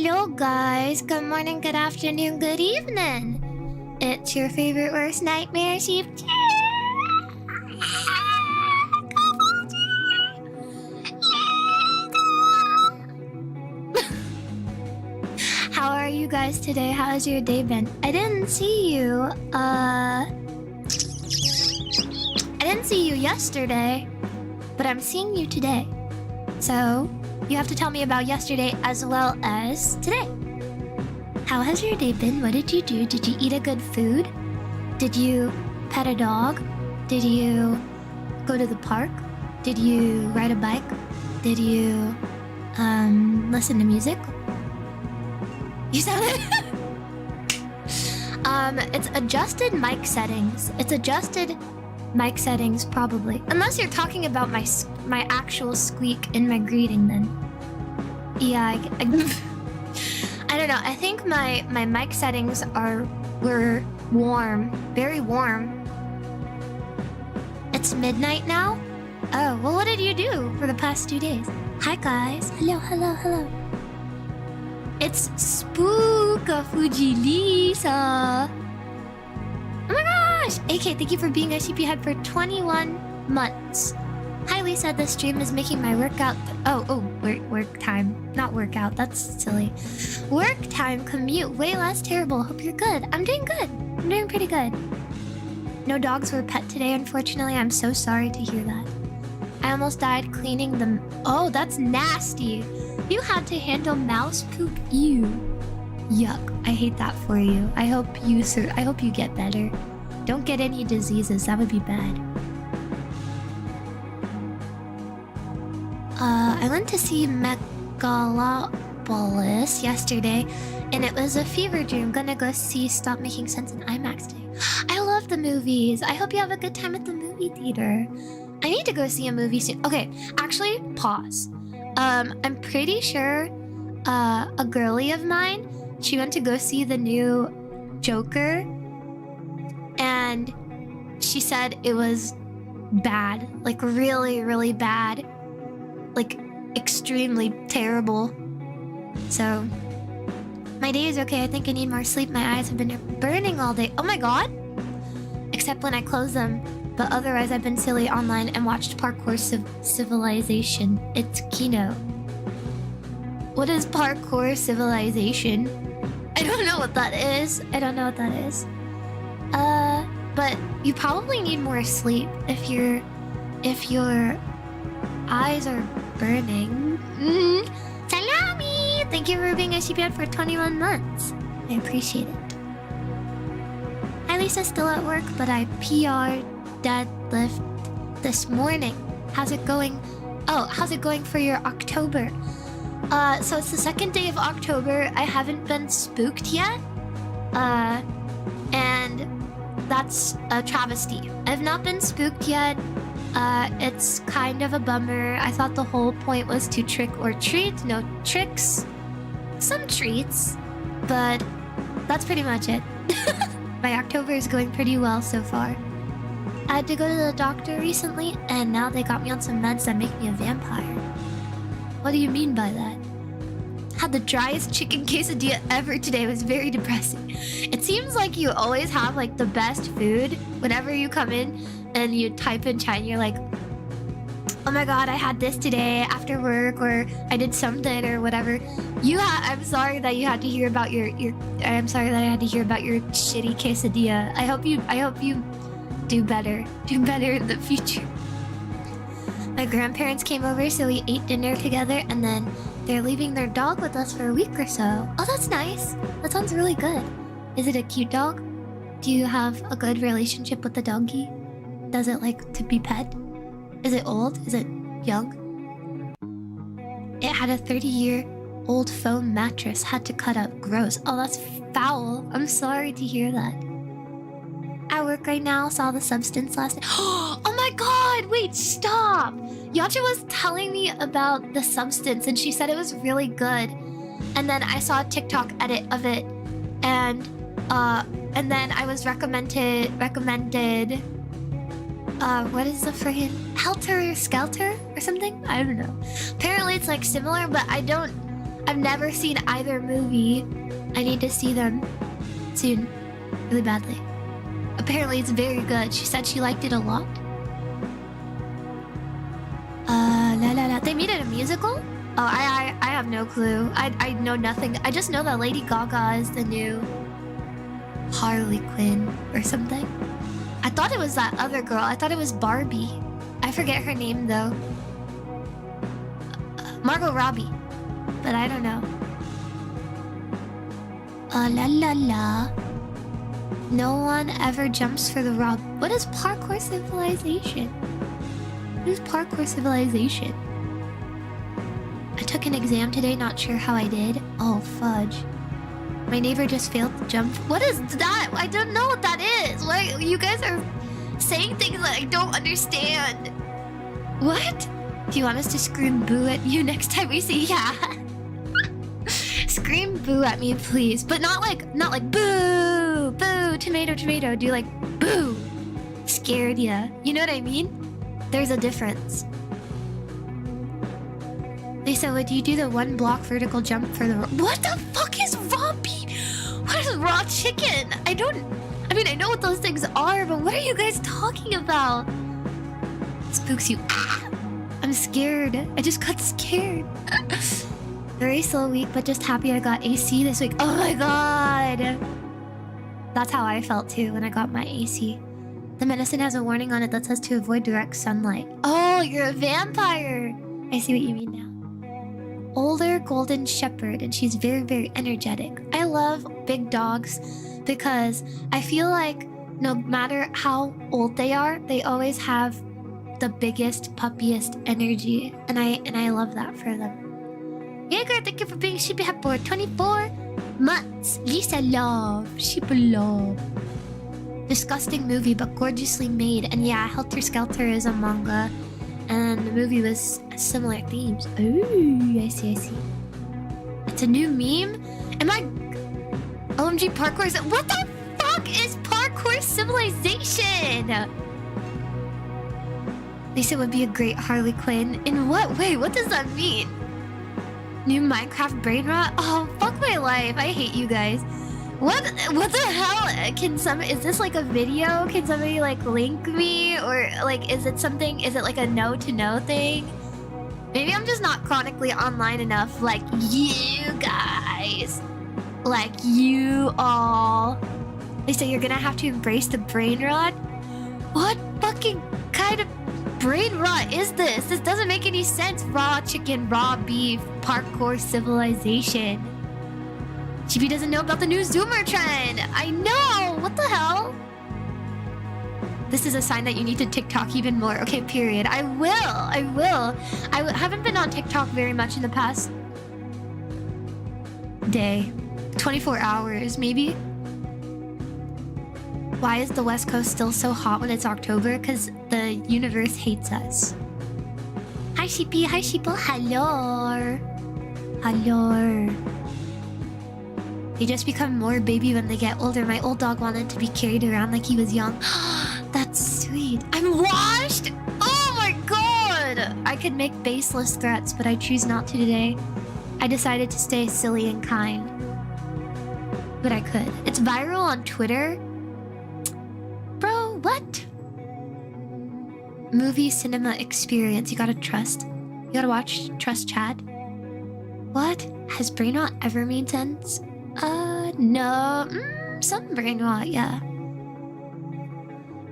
Hello guys, good morning, good afternoon, good evening. It's your favorite worst nightmare sheep. How are you guys today? How's your day been? I didn't see you. I didn't see you yesterday, but I'm seeing you today. So you have to tell me about yesterday as well as today. How has your day been? What did you do? Did you eat a good food? Did you pet a dog? Did you go to the park? Did you ride a bike? Did you listen to music? You sound it's adjusted mic settings. It's adjusted mic settings probably. Unless you're talking about my actual squeak in my greeting, then yeah, I don't know. I think my mic settings were warm, very warm. It's midnight now. Oh, well, what did you do for the past 2 days? Hi guys. Hello, hello, hello. It's Chikafuji Lisa. Oh my gosh! AK, thank you for being a sleepyhead for 21 months. Hi Lisa, this stream is making my workout... work time. Not workout, that's silly. Work time commute way less terrible. Hope you're good. I'm doing good. I'm doing pretty good. No dogs were pet today, unfortunately. I'm so sorry to hear that. I almost died cleaning them. Oh, that's nasty. You had to handle mouse poop. Ew. Yuck. I hate that for you. I hope you get better. Don't get any diseases. That would be bad. I went to see Megalopolis yesterday, and it was a fever dream. Gonna go see Stop Making Sense in IMAX today. I love the movies. I hope you have a good time at the movie theater. I need to go see a movie soon. Okay, actually, pause. I'm pretty sure a girlie of mine, she went to go see the new Joker, and she said it was bad. Like, really, really bad. Like, extremely terrible. So, my day is okay. I think I need more sleep. My eyes have been burning all day. Oh my god! Except when I close them. But otherwise, I've been silly online and watched Parkour Civilization. It's Kino. What is Parkour Civilization? I don't know what that is. I don't know what that is. But you probably need more sleep if your eyes are burning. Salami! Thank you for being a sheephead for 21 months. I appreciate it. Hi Lisa, still at work, but I PR'd deadlift this morning. How's it going? Oh, how's it going for your October? So it's the second day of October. I haven't been spooked yet. And that's a travesty. I've not been spooked yet. It's kind of a bummer. I thought the whole point was to trick or treat. No tricks. Some treats. But that's pretty much it. My October is going pretty well so far. I had to go to the doctor recently, and now they got me on some meds that make me a vampire. What do you mean by that? Had the driest chicken quesadilla ever today. It was very depressing. It seems like you always have like the best food whenever you come in and you type in chat and you're like, oh my god, I had this today after work, or I did something or whatever. I'm sorry that you had to hear about I'm sorry that I had to hear about your shitty quesadilla. I hope you do better in the future. My grandparents came over, so we ate dinner together, and then they're leaving their dog with us for a week or so. Oh, that's nice. That sounds really good. Is it a cute dog? Do you have a good relationship with the doggy? Does it like to be pet? Is it old? Is it young? It had a 30-year-old foam mattress. Had to cut up. Gross. Oh, that's foul. I'm sorry to hear that. At work right now, saw The Substance last night. Oh my god! Wait, stop! Yacha was telling me about The Substance, and she said it was really good. And then I saw a TikTok edit of it, and then I was recommended what is the friggin' Helter Skelter or something? I don't know. Apparently it's like similar, but I don't I've never seen either movie. I need to see them soon. Really badly. Apparently it's very good. She said she liked it a lot. They made it a musical? Oh, I have no clue. I know nothing. I just know that Lady Gaga is the new Harley Quinn or something. I thought it was that other girl. I thought it was Barbie. I forget her name though. Margot Robbie. But I don't know. La la la. No one ever jumps for the rock. What is parkour civilization? What is parkour civilization? I took an exam today, not sure how I did. Oh, fudge. My neighbor just failed to jump. What is that? I don't know what that is. Why you guys are saying things that I don't understand. What? Do you want us to scream boo at you next time we see? Yeah. Scream boo at me, please. But not like boo, boo, tomato, tomato. Do like boo. Scared ya. You know what I mean? There's a difference. Lisa, would you do the 1 block vertical jump for the... What the fuck is raw beef? What is raw chicken? I mean, I know what those things are, but what are you guys talking about? Spooks you. Ah! I'm scared. I just got scared. Very slow week, but just happy I got AC this week. Oh my god! That's how I felt too when I got my AC. The medicine has a warning on it that says to avoid direct sunlight. Oh, you're a vampire! I see what you mean now. Older golden shepherd, and she's very, very energetic. I love big dogs because I feel like no matter how old they are, they always have the biggest, puppiest energy, and I love that for them. Yeah, girl, thank you for being sheepy hat for 24 months. Lisa love, sheeple love. Disgusting movie, but gorgeously made. And yeah, Helter Skelter is a manga, and the movie was similar themes. Ooh, I see. It's a new meme? Am I... OMG parkour is... What the fuck is parkour civilization? Lisa would be a great Harley Quinn. In what way? What does that mean? New Minecraft brain rot? Oh, fuck my life. I hate you guys. What the hell? Is this like a video? Can somebody like link me? Or like, is it something? Is it like a no to no thing? Maybe I'm just not chronically online enough like you guys. Like you all. They say you're gonna have to embrace the brain rot? What fucking kind of brain rot is this? This doesn't make any sense. Raw chicken, raw beef, parkour civilization. GB doesn't know about the new Zoomer trend. I know. What the hell? This is a sign that you need to TikTok even more. Okay, period. I will. I haven't been on TikTok very much in the past day. 24 hours, maybe. Why is the West Coast still so hot when it's October? Because the universe hates us. Hi, Sheepy. Hi, Sheeple. Hello. Hello. They just become more baby when they get older. My old dog wanted to be carried around like he was young. That's sweet. I'm washed! Oh my god! I could make baseless threats, but I choose not to today. I decided to stay silly and kind. But I could. It's viral on Twitter. Bro, what? Movie cinema experience. You gotta trust. You gotta watch, trust Chad. What? Has brain rot ever made sense? No. Some brain rot, yeah.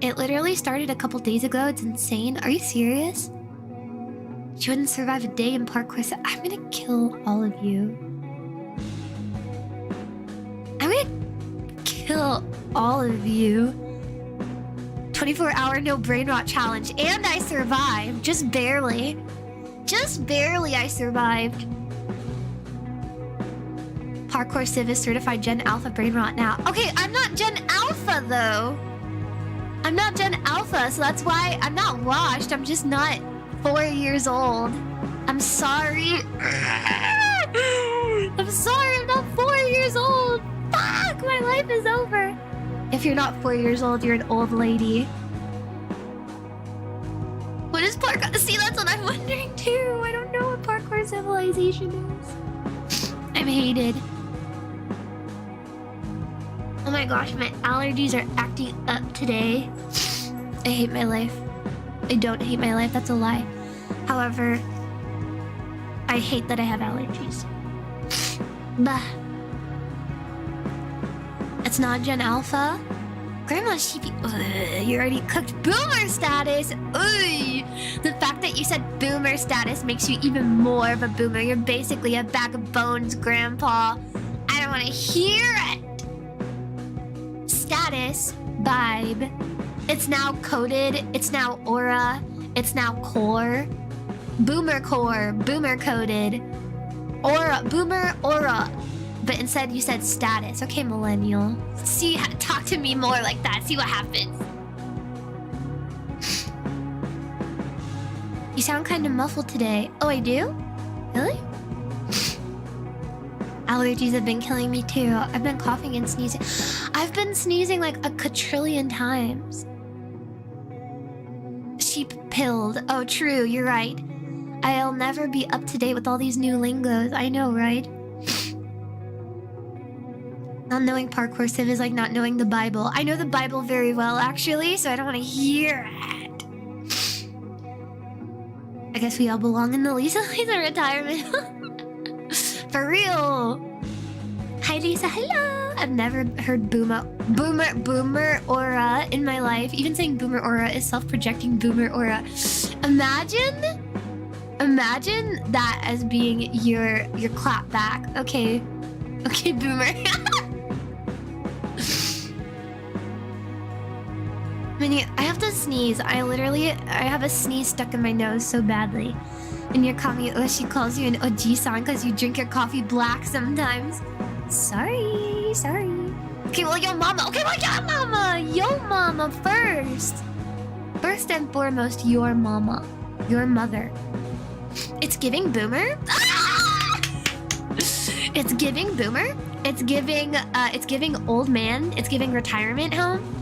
It literally started a couple days ago. It's insane. Are you serious? She wouldn't survive a day in parkour. So I'm gonna kill all of you. I'm gonna kill all of you. 24-hour no brain rot challenge. And I survived. Just barely. Just barely I survived. Parkour Civ is certified Gen Alpha brain rot now. Okay, I'm not Gen Alpha though. I'm not Gen Alpha, so that's why I'm not washed. I'm just not 4 years old. I'm sorry. I'm sorry, I'm not 4 years old. Fuck, my life is over. If you're not 4 years old, you're an old lady. What is parkour? See, that's what I'm wondering too. I don't know what parkour civilization is. I'm hated. Oh my gosh, my allergies are acting up today. I hate my life. I don't hate my life, that's a lie. However, I hate that I have allergies. Bah. It's not Gen Alpha. Grandma Sheepy, you already cooked boomer status. Ugh. The fact that you said boomer status makes you even more of a boomer. You're basically a bag of bones, Grandpa. I don't want to hear it. Status, vibe. It's now coded. It's now aura. It's now core. Boomer core. Boomer coded. Aura. Boomer aura. But instead you said status. Okay, millennial. See, talk to me more like that. See what happens. You sound kind of muffled today. Oh, I do? Really? Allergies have been killing me too. I've been coughing and sneezing. I've been sneezing like a quadrillion times. Sheep pilled. Oh, true. You're right. I'll never be up to date with all these new lingos. I know, right? Not knowing parkour sim is like not knowing the Bible. I know the Bible very well, actually, so I don't want to hear it. I guess we all belong in the Lisa retirement. For real. Hi, Lisa. Hello. I've never heard boomer aura in my life. Even saying boomer aura is self-projecting boomer aura. Imagine that as being your clap back. Okay, boomer. I have to sneeze. I have a sneeze stuck in my nose so badly. And your Kami Oshi calls you an Oji-san because you drink your coffee black sometimes. Sorry. Okay, well, yo mama. Yo mama first. First and foremost, your mama. Your mother. It's giving boomer. It's giving boomer. It's giving old man. It's giving retirement home.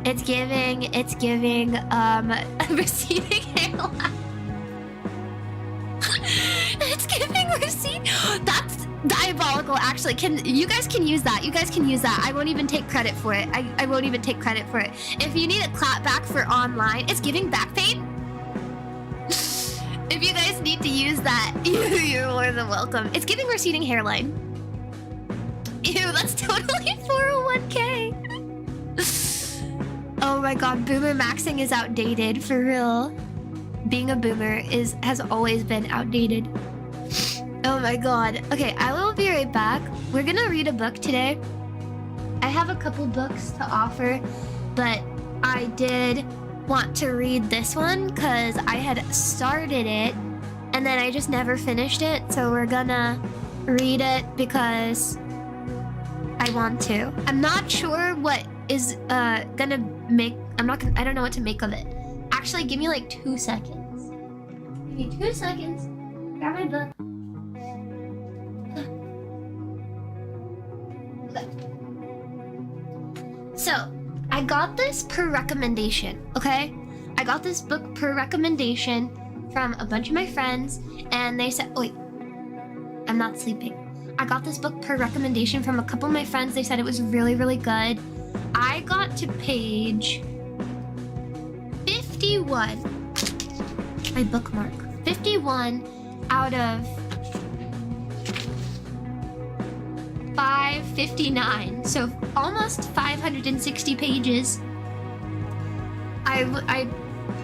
It's giving receding hairline. It's giving receipt. That's diabolical, actually. You guys can use that. I won't even take credit for it. I won't even take credit for it. If you need a clap back for online, it's giving back pain. If you guys need to use that, you're more than welcome. It's giving receding hairline. Ew, that's totally 401k. Oh my god, boomer maxing is outdated, for real. Being a boomer has always been outdated. Oh my god. Okay, I will be right back. We're gonna read a book today. I have a couple books to offer, but I did want to read this one because I had started it and then I just never finished it. So we're gonna read it because I want to. I'm not sure what is gonna make. I don't know what to make of it. Actually, give me like 2 seconds. Give me 2 seconds. Grab my book. Okay. So, I got this per recommendation, okay? I got this book per recommendation from a bunch of my friends, and they said, oh wait, I'm not sleeping. I got this book per recommendation from a couple of my friends. They said it was really, really good. I got to page 51. My bookmark. 51 out of 559. So almost 560 pages. I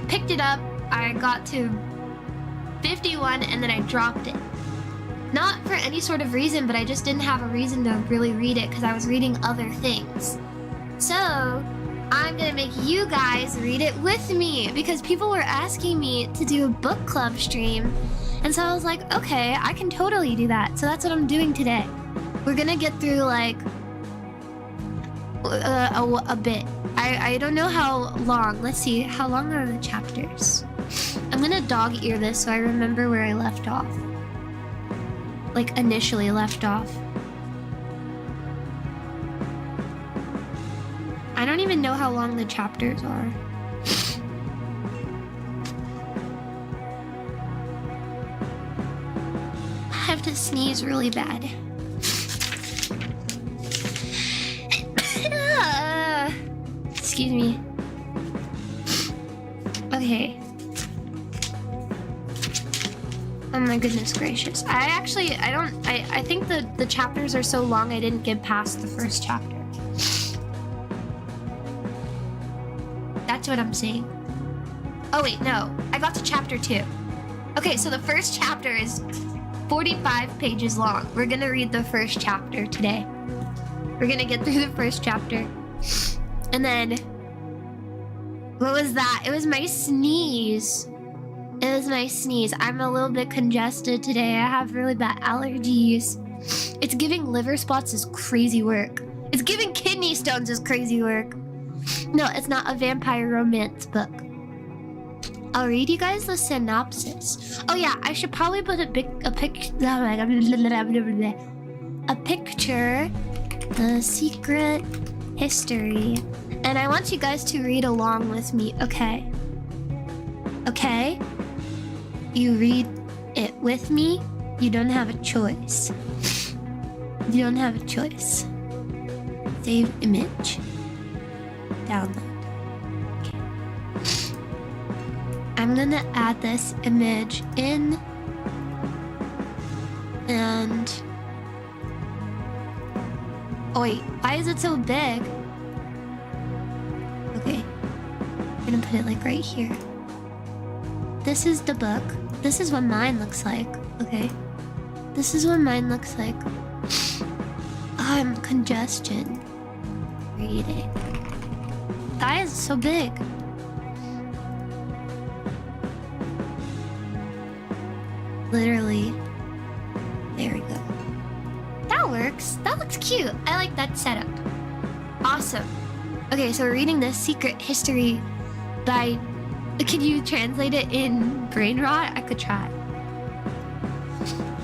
picked it up. I got to 51 and then I dropped it. Not for any sort of reason, but I just didn't have a reason to really read it because I was reading other things. So, I'm gonna make you guys read it with me because people were asking me to do a book club stream. And so I was like, okay, I can totally do that. So that's what I'm doing today. We're gonna get through like a bit. I don't know how long. Let's see, how long are the chapters? I'm gonna dog ear this so I remember where I left off. Like initially left off. I don't even know how long the chapters are. I have to sneeze really bad. Excuse me. Okay. Oh my goodness gracious. I think the chapters are so long I didn't get past the first chapter. That's what I'm saying. Oh wait, no. I got to chapter 2. Okay, so the first chapter is 45 pages long. We're gonna read the first chapter today. We're gonna get through the first chapter. And then... what was that? It was my sneeze. It was my sneeze. I'm a little bit congested today. I have really bad allergies. It's giving liver spots is crazy work. It's giving kidney stones is crazy work. No, it's not a vampire romance book. I'll read you guys the synopsis. Oh yeah, I should probably put a picture, the secret history. And I want you guys to read along with me, okay? Okay? You read it with me. You don't have a choice. You don't have a choice. Save image. Download. Okay. I'm gonna add this image in. And... oh wait, why is it so big? Okay. I'm gonna put it like right here. This is the book. This is what mine looks like. Okay. This is what mine looks like. I'm congestion. Reading. That is so big. Literally. There we go. That works. That looks cute. I like that setup. Awesome. Okay, so we're reading The Secret History by... can you translate it in brain rot? I could try.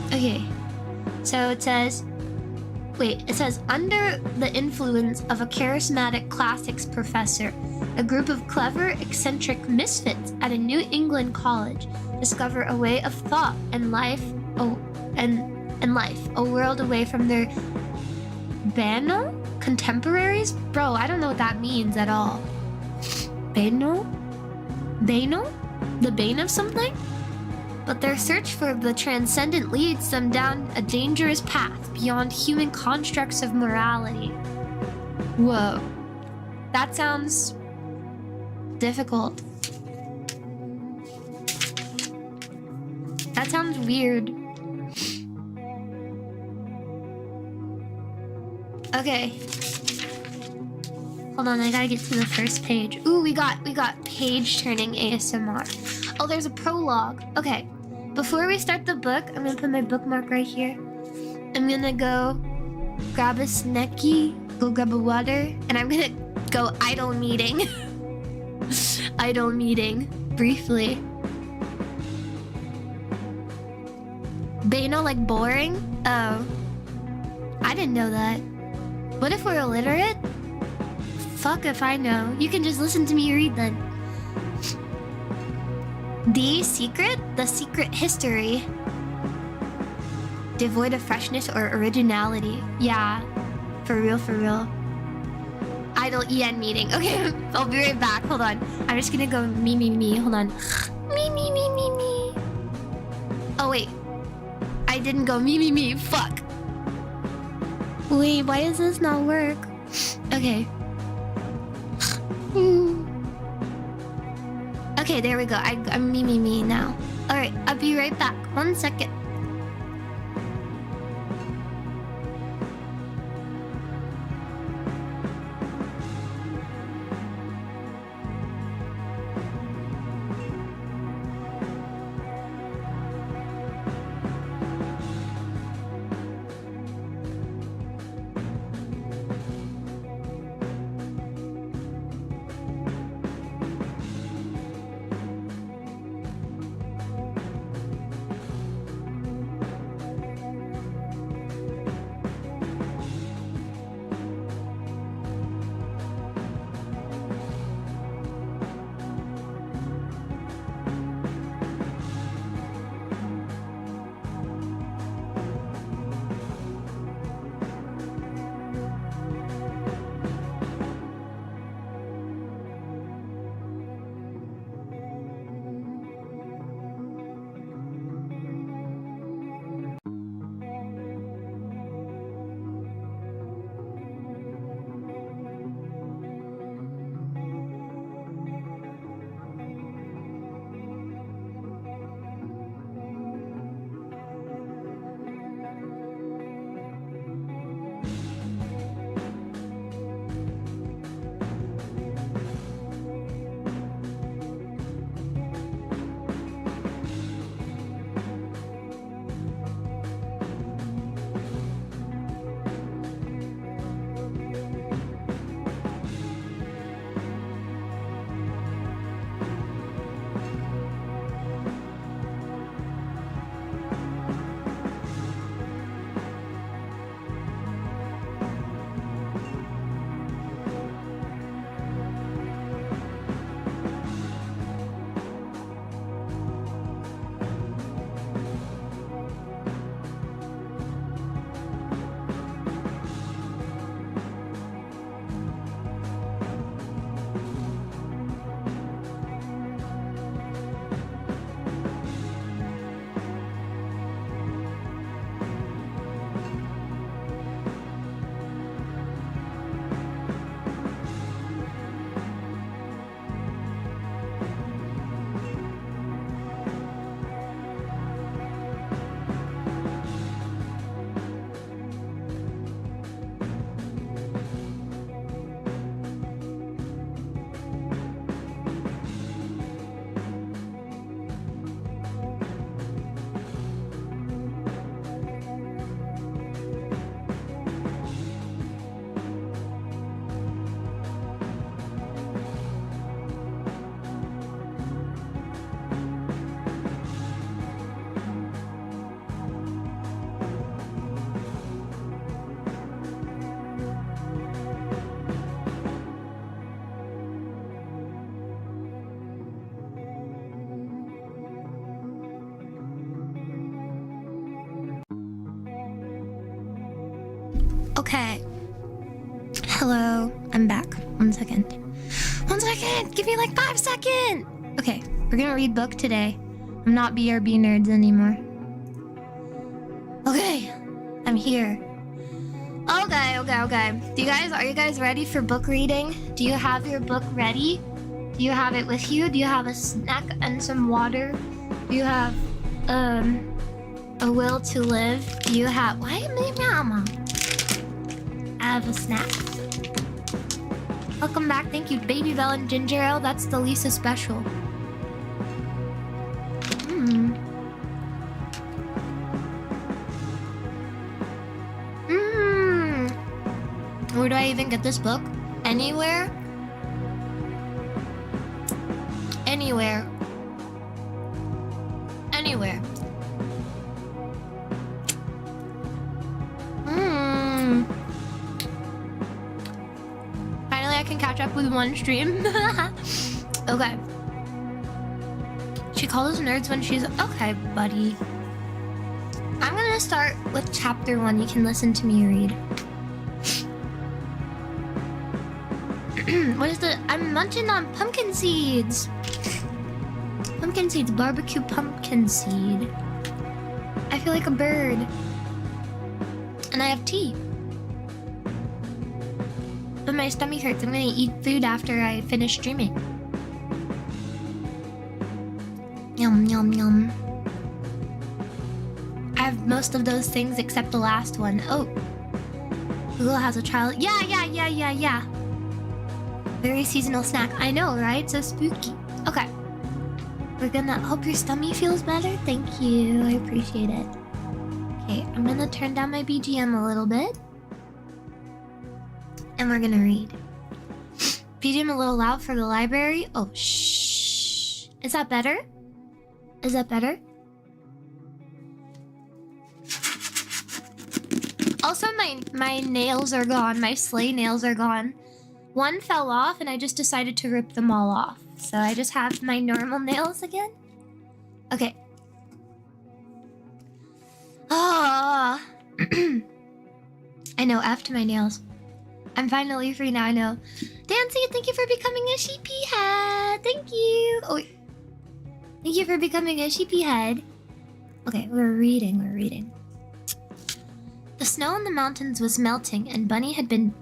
Okay. So it says... wait, it says, under the influence of a charismatic classics professor, a group of clever, eccentric misfits at a New England college discover a way of thought and life, a world away from their banal contemporaries? Bro, I don't know what that means at all. Banal? Banal? The bane of something? But their search for the transcendent leads them down a dangerous path beyond human constructs of morality. Whoa. That sounds difficult. That sounds weird. Okay. Hold on, I gotta get to the first page. Ooh, we got page turning ASMR. Oh, there's a prologue. Okay. Before we start the book, I'm gonna put my bookmark right here. I'm gonna go grab a snacky, go grab a water, and I'm gonna go idle meeting. Idle meeting, briefly. Banal, like boring? Oh. I didn't know that. What if we're illiterate? Fuck if I know. You can just listen to me read then. The secret history. Devoid of freshness or originality. Yeah, for real, for real. Idle EN meeting. Okay, I'll be right back. Hold on. I'm just gonna go me. Hold on. Me. Oh, wait. I didn't go me. Fuck. Wait, why does this not work? Okay. Okay, there we go. I'm me now. Alright, I'll be right back. 1 second. Okay. Hello, I'm back. 1 second. 1 second! Give me like 5 seconds! Okay, we're gonna read book today. I'm not BRB nerds anymore. Okay, I'm here. Okay. Are you guys ready for book reading? Do you have your book ready? Do you have it with you? Do you have a snack and some water? Do you have, a will to live? Do you have... Why am I mama? I have a snack. Welcome back. Thank you, Baby Bell and Ginger Ale. That's the Lisa special. Where do I even get this book? Anywhere? Anywhere. Finally, I can catch up with one stream. Okay. She calls us nerds when she's... Okay, buddy. I'm gonna start with chapter 1. You can listen to me read. What is the... I'm munching on pumpkin seeds. Pumpkin seeds. Barbecue pumpkin seed. I feel like a bird. And I have tea. But my stomach hurts. I'm gonna eat food after I finish streaming. Yum, yum, yum. I have most of those things except the last one. Oh. Google has a child. Yeah. Very seasonal snack. I know, right? So spooky. Okay. We're gonna... Hope your stomach feels better. Thank you. I appreciate it. Okay, I'm gonna turn down my BGM a little bit. And we're gonna read. BGM a little loud for the library. Oh, shh. Is that better? Is that better? Also, my nails are gone. My sleigh nails are gone. One fell off and I just decided to rip them all off. So I just have my normal nails again. Okay. Ah. I know, F to my nails. I'm finally free now, I know. Dancy, thank you for becoming a sheepy head. Thank you. Oh, wait. Thank you for becoming a sheepy head. Okay, we're reading. The snow in the mountains was melting and Bunny had been...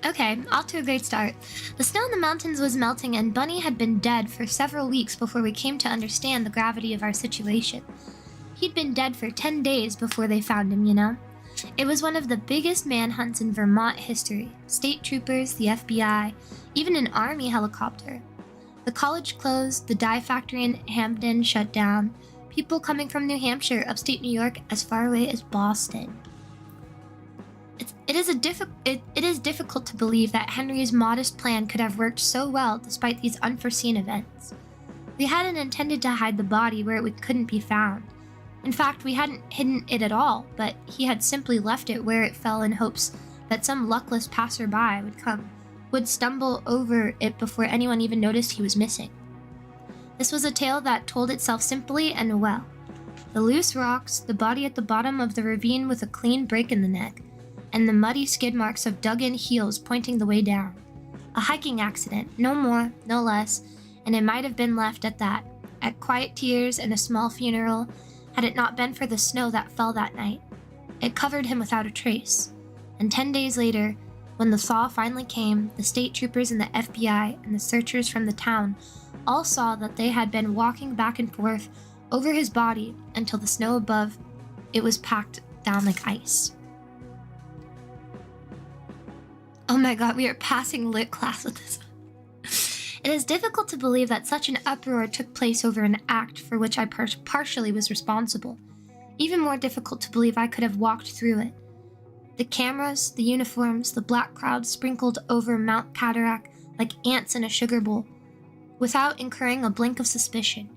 Okay, off to a great start. The snow in the mountains was melting and Bunny had been dead for several weeks before we came to understand the gravity of our situation. He'd been dead for 10 days before they found him, you know? It was one of the biggest manhunts in Vermont history. State troopers, the FBI, even an army helicopter. The college closed, the dye factory in Hampden shut down. People coming from New Hampshire, upstate New York, as far away as Boston. It is difficult to believe that Henry's modest plan could have worked so well despite these unforeseen events. We hadn't intended to hide the body where it couldn't be found. In fact, we hadn't hidden it at all, but he had simply left it where it fell in hopes that some luckless passerby would stumble over it before anyone even noticed he was missing. This was a tale that told itself simply and well. The loose rocks, the body at the bottom of the ravine with a clean break in the neck, and the muddy skid marks of dug-in heels pointing the way down. A hiking accident, no more, no less, and it might have been left at that, at quiet tears and a small funeral, had it not been for the snow that fell that night. It covered him without a trace. And 10 days later, when the thaw finally came, the state troopers and the FBI and the searchers from the town all saw that they had been walking back and forth over his body until the snow above it was packed down like ice. Oh my god, we are passing lit class with this. It is difficult to believe that such an uproar took place over an act for which I partially was responsible. Even more difficult to believe I could have walked through it. The cameras, the uniforms, the black crowd sprinkled over Mount Cataract like ants in a sugar bowl, without incurring a blink of suspicion.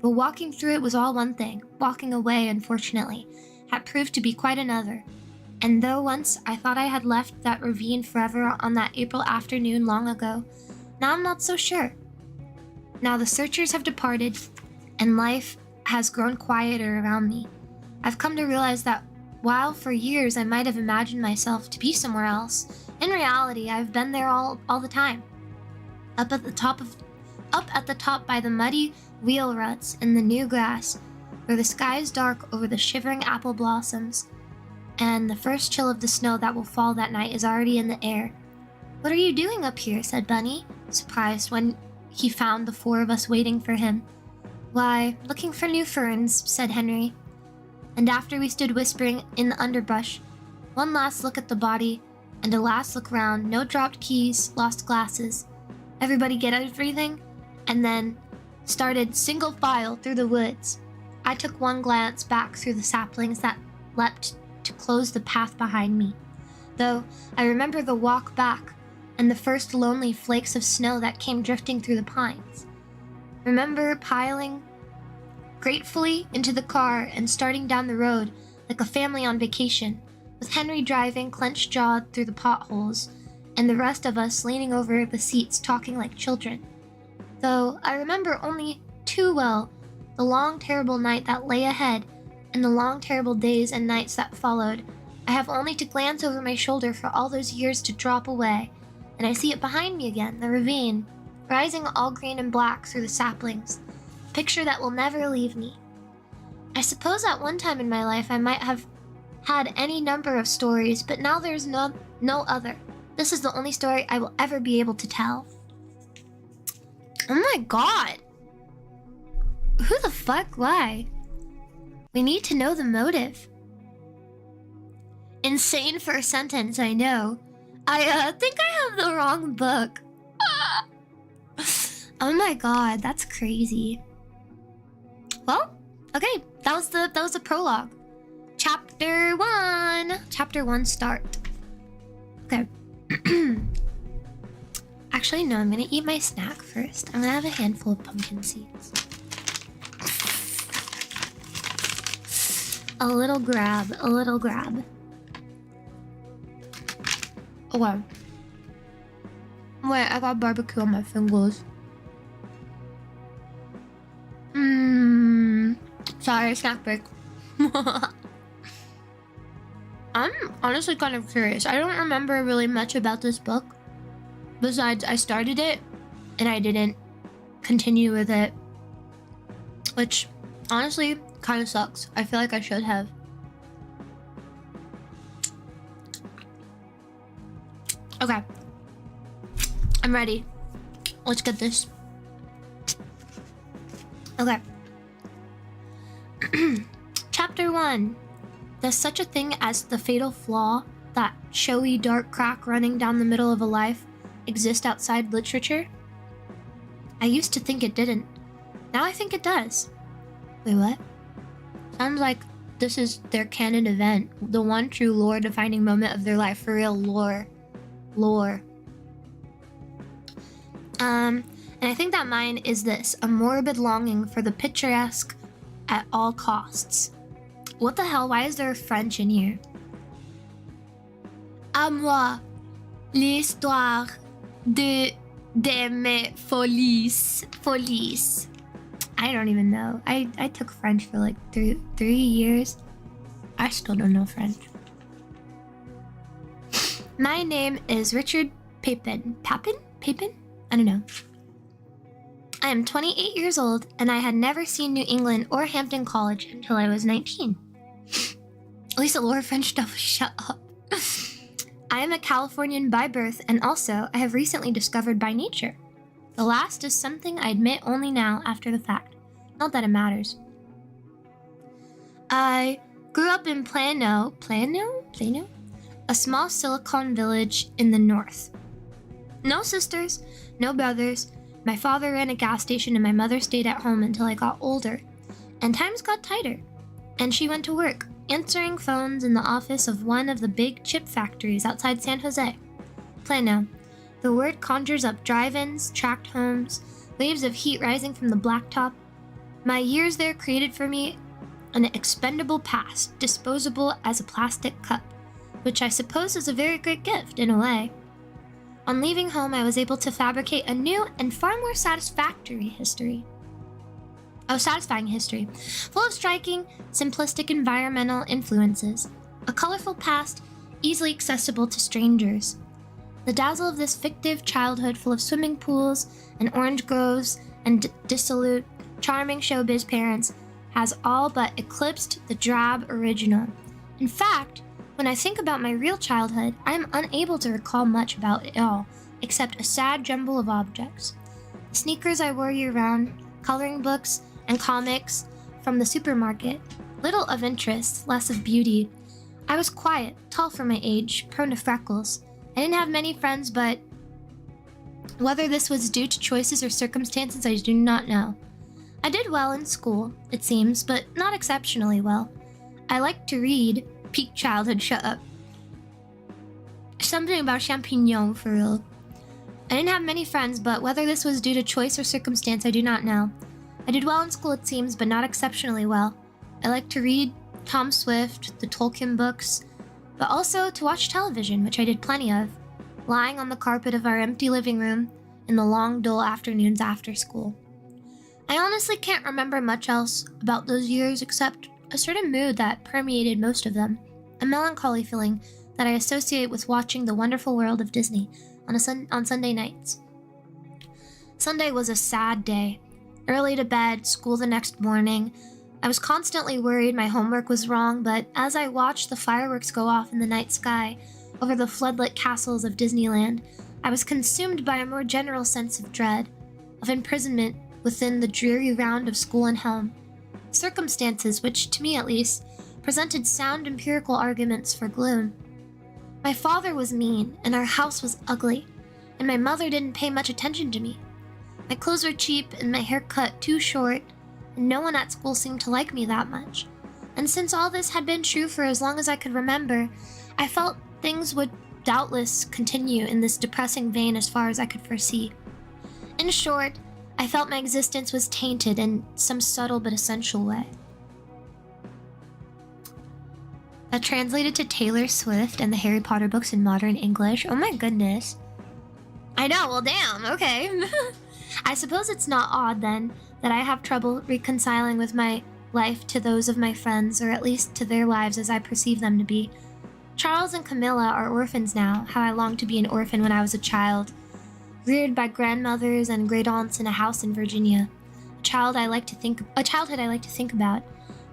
But walking through it was all one thing. Walking away, unfortunately, had proved to be quite another. And though once I thought I had left that ravine forever on that April afternoon long ago, now I'm not so sure. Now the searchers have departed, and life has grown quieter around me. I've come to realize that while for years I might have imagined myself to be somewhere else, in reality I've been there all the time. Up at the top by the muddy wheel ruts in the new grass, where the sky is dark over the shivering apple blossoms, and the first chill of the snow that will fall that night is already in the air. "What are you doing up here?" said Bunny, surprised when he found the four of us waiting for him. "Why, looking for new ferns," said Henry. And after we stood whispering in the underbrush, one last look at the body, and a last look round, no dropped keys, lost glasses, everybody get everything, and then started single file through the woods. I took one glance back through the saplings that leapt to close the path behind me, though I remember the walk back and the first lonely flakes of snow that came drifting through the pines. Remember piling gratefully into the car and starting down the road like a family on vacation, with Henry driving clenched-jawed through the potholes, and the rest of us leaning over the seats talking like children. Though I remember only too well the long terrible night that lay ahead and the long terrible days and nights that followed, I have only to glance over my shoulder for all those years to drop away, and I see it behind me again, the ravine, rising all green and black through the saplings, a picture that will never leave me. I suppose at one time in my life I might have had any number of stories, but now there's no other. This is the only story I will ever be able to tell. Oh my god! Who the fuck? Why? We need to know the motive. Insane for a sentence, I know. I think I have the wrong book. Oh my god, that's crazy. Well, okay, that was the prologue. Chapter 1. Chapter 1 start. Okay. Actually, no, I'm gonna eat my snack first. I'm gonna have a handful of pumpkin seeds. A little grab. Okay. Wait, I got barbecue on my fingers. Sorry, snack break. I'm honestly kind of curious. I don't remember really much about this book. Besides, I started it and I didn't continue with it, which honestly kind of sucks. I feel like I should have. Okay. I'm ready. Let's get this. Okay. Chapter 1. Does such a thing as the fatal flaw, that showy dark crack running down the middle of a life, exist outside literature? I used to think it didn't. Now I think it does. Wait, what? Sounds like this is their canon event. The one true lore-defining moment of their life. For real, lore. And I think that mine is this. A morbid longing for the picturesque at all costs. What the hell? Why is there French in here? À moi, l'histoire de mes folies. I don't even know. I took French for like three years. I still don't know French. My name is Richard Papin. Papin? I don't know. I am 28 years old, and I had never seen New England or Hampton College until I was 19. At least the Laura French stuff, shut up. I am a Californian by birth, and also I have recently discovered by nature. The last is something I admit only now after the fact. Not that it matters. I grew up in Plano? A small Silicon village in the north. No sisters, no brothers. My father ran a gas station and my mother stayed at home until I got older. And times got tighter. And she went to work, answering phones in the office of one of the big chip factories outside San Jose. Plano. The word conjures up drive-ins, tract homes, waves of heat rising from the blacktop. My years there created for me an expendable past, disposable as a plastic cup, which I suppose is a very great gift in a way. On leaving home, I was able to fabricate a new and far more satisfying history, full of striking, simplistic environmental influences. A colorful past easily accessible to strangers. The dazzle of this fictive childhood full of swimming pools and orange groves and dissolute, charming showbiz parents has all but eclipsed the drab original. In fact, when I think about my real childhood, I am unable to recall much about it all, except a sad jumble of objects. The sneakers I wore year-round, coloring books, and comics from the supermarket. Little of interest, less of beauty. I was quiet, tall for my age, prone to freckles. I didn't have many friends, but whether this was due to choices or circumstances, I do not know. I did well in school, it seems, but not exceptionally well. I liked to read. Peak childhood, shut up. Something about champignon, for real. I didn't have many friends, but whether this was due to choice or circumstance, I do not know. I did well in school, it seems, but not exceptionally well. I liked to read Tom Swift, the Tolkien books, but also to watch television, which I did plenty of, lying on the carpet of our empty living room in the long, dull afternoons after school. I honestly can't remember much else about those years except a certain mood that permeated most of them, a melancholy feeling that I associate with watching The Wonderful World of Disney on Sunday nights. Sunday was a sad day. Early to bed, school the next morning. I was constantly worried my homework was wrong, but as I watched the fireworks go off in the night sky over the floodlit castles of Disneyland, I was consumed by a more general sense of dread, of imprisonment within the dreary round of school and home. Circumstances which, to me at least, presented sound empirical arguments for gloom. My father was mean, and our house was ugly, and my mother didn't pay much attention to me. My clothes were cheap, and my hair cut too short, and no one at school seemed to like me that much. And since all this had been true for as long as I could remember, I felt things would doubtless continue in this depressing vein as far as I could foresee. In short, I felt my existence was tainted in some subtle but essential way. That translated to Taylor Swift and the Harry Potter books in modern English. Oh my goodness. I know, well damn, okay. I suppose it's not odd then that I have trouble reconciling with my life to those of my friends, or at least to their lives as I perceive them to be. Charles and Camilla are orphans now, how I longed to be an orphan when I was a child. Reared by grandmothers and great-aunts in a house in Virginia. A childhood I like to think about,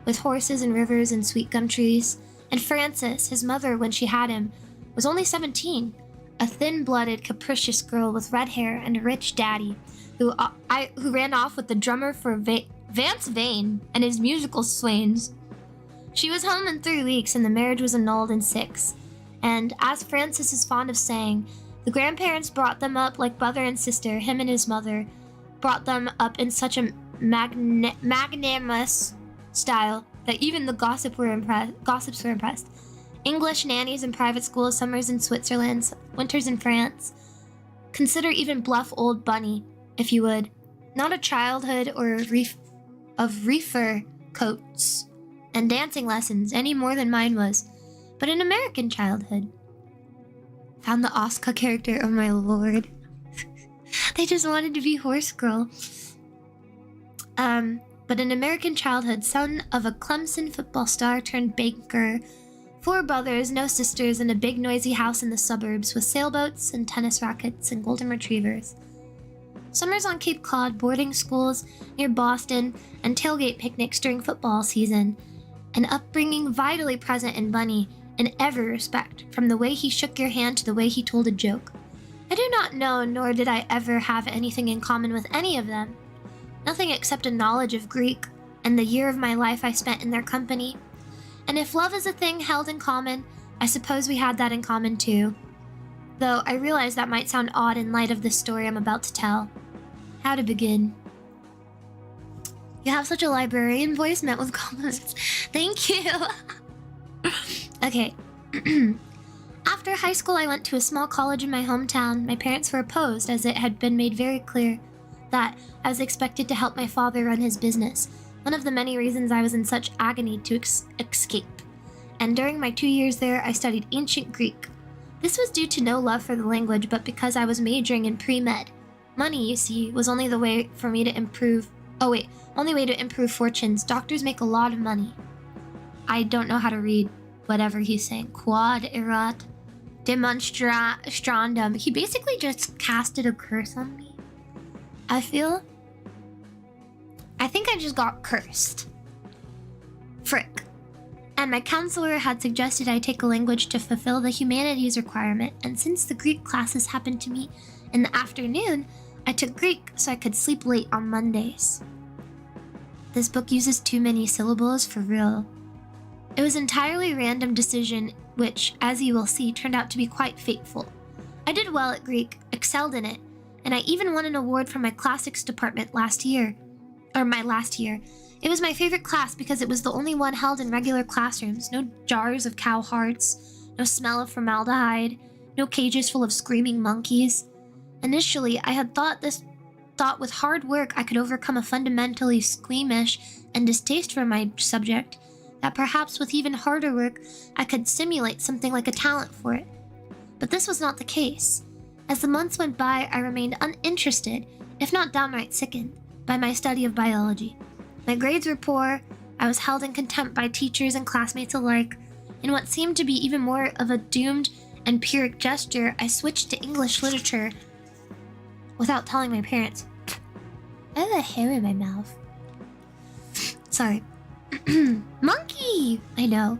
with horses and rivers and sweet gum trees. And Frances, his mother when she had him, was only 17, a thin-blooded, capricious girl with red hair and a rich daddy, who ran off with the drummer for Vance Vane and his musical swains. She was home in 3 weeks, and the marriage was annulled in 6. And as Frances is fond of saying, the grandparents brought them up like brother and sister. Him and his mother brought them up in such a magnanimous style that even the gossips were impressed. English nannies in private schools, summers in Switzerland, winters in France. Consider even bluff old Bunny, if you would. Not a childhood of reefer coats and dancing lessons any more than mine was, but an American childhood. Found the Asuka character, oh my lord. They just wanted to be horse girl. But an American childhood, son of a Clemson football star turned banker, 4 brothers, no sisters, and a big noisy house in the suburbs with sailboats and tennis rackets and golden retrievers. Summers on Cape Cod, boarding schools near Boston, and tailgate picnics during football season. An upbringing vitally present in Bunny in every respect, from the way he shook your hand to the way he told a joke. I do not know, nor did I ever have anything in common with any of them. Nothing except a knowledge of Greek, and the year of my life I spent in their company. And if love is a thing held in common, I suppose we had that in common too. Though I realize that might sound odd in light of the story I'm about to tell. How to begin? You have such a librarian voice met with compliments. Thank you! Okay. After high school, I went to a small college in my hometown. My parents were opposed, as it had been made very clear that I was expected to help my father run his business, one of the many reasons I was in such agony to escape. And during my 2 years there, I studied ancient Greek. This was due to no love for the language, but because I was majoring in pre-med. Money, you see, was only the way for me to improve... only way to improve fortunes. Doctors make a lot of money. I don't know how to read. whatever he's saying. Quod erat demonstrandum. He basically just casted a curse on me. I think I just got cursed. Frick. And my counselor had suggested I take a language to fulfill the humanities requirement, and since the Greek classes happened to me in the afternoon, I took Greek so I could sleep late on Mondays. This book uses too many syllables for real. It was an entirely random decision, which, as you will see, turned out to be quite fateful. I did well at Greek, excelled in it, and I even won an award from my classics department last year. It was my favorite class because it was the only one held in regular classrooms. No jars of cow hearts, no smell of formaldehyde, no cages full of screaming monkeys. Initially, I had thought with hard work I could overcome a fundamentally squeamish and distaste for my subject, that perhaps with even harder work I could simulate something like a talent for it. But this was not the case. As the months went by, I remained uninterested, if not downright sickened, by my study of biology. My grades were poor, I was held in contempt by teachers and classmates alike. In what seemed to be even more of a doomed and pyrrhic gesture, I switched to English literature without telling my parents. I have a hair in my mouth. Sorry. Monkey! I know.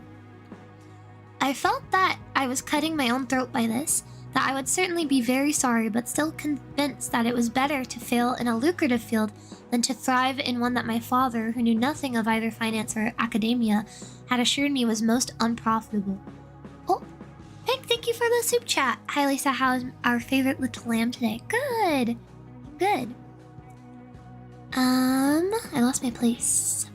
I felt that I was cutting my own throat by this, that I would certainly be very sorry, but still convinced that it was better to fail in a lucrative field than to thrive in one that my father, who knew nothing of either finance or academia, had assured me was most unprofitable. Oh, thank you for the soup chat. Hi Lisa, how's our favorite little lamb today? Good. Good. I lost my place.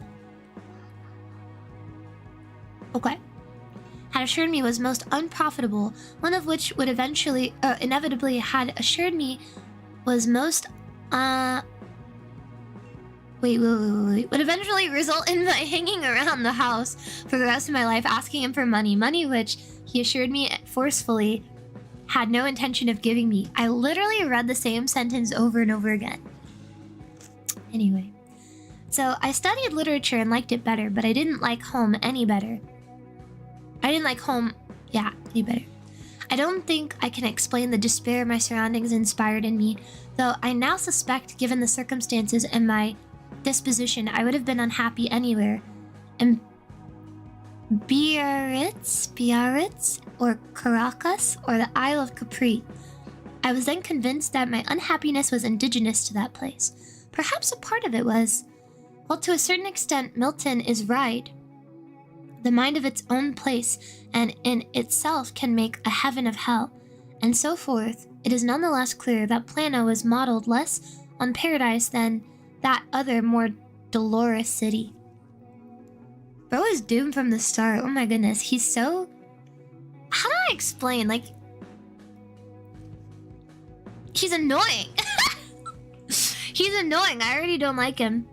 Okay. Had assured me was most unprofitable, one of which would inevitably had assured me was most, would eventually result in my hanging around the house for the rest of my life asking him for money which he assured me forcefully had no intention of giving me. I literally read the same sentence over and over again. Anyway, so I studied literature and liked it better, but I didn't like home any better. Any better. I don't think I can explain the despair my surroundings inspired in me, though I now suspect, given the circumstances and my disposition, I would have been unhappy anywhere. In Biarritz, or Caracas, or the Isle of Capri. I was then convinced that my unhappiness was indigenous to that place. Perhaps a part of it was. Well, to a certain extent, Milton is right. The mind of its own place and in itself can make a heaven of hell, and so forth. It is nonetheless clear that Plano was modeled less on paradise than that other, more dolorous city. Bro is doomed from the start. Oh my goodness, he's so... How do I explain? Like... He's annoying! He's annoying, I already don't like him.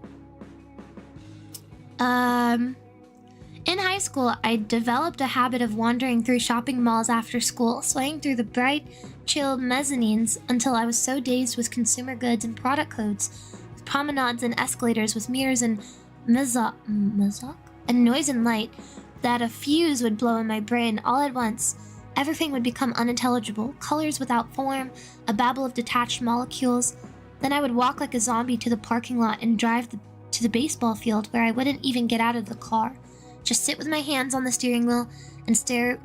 In high school, I developed a habit of wandering through shopping malls after school, swaying through the bright, chill mezzanines until I was so dazed with consumer goods and product codes, with promenades and escalators with mirrors and and noise and light, that a fuse would blow in my brain all at once. Everything would become unintelligible, colors without form, a babble of detached molecules. Then I would walk like a zombie to the parking lot and drive to the baseball field where I wouldn't even get out of the car. Just sit with my hands on the steering wheel and stare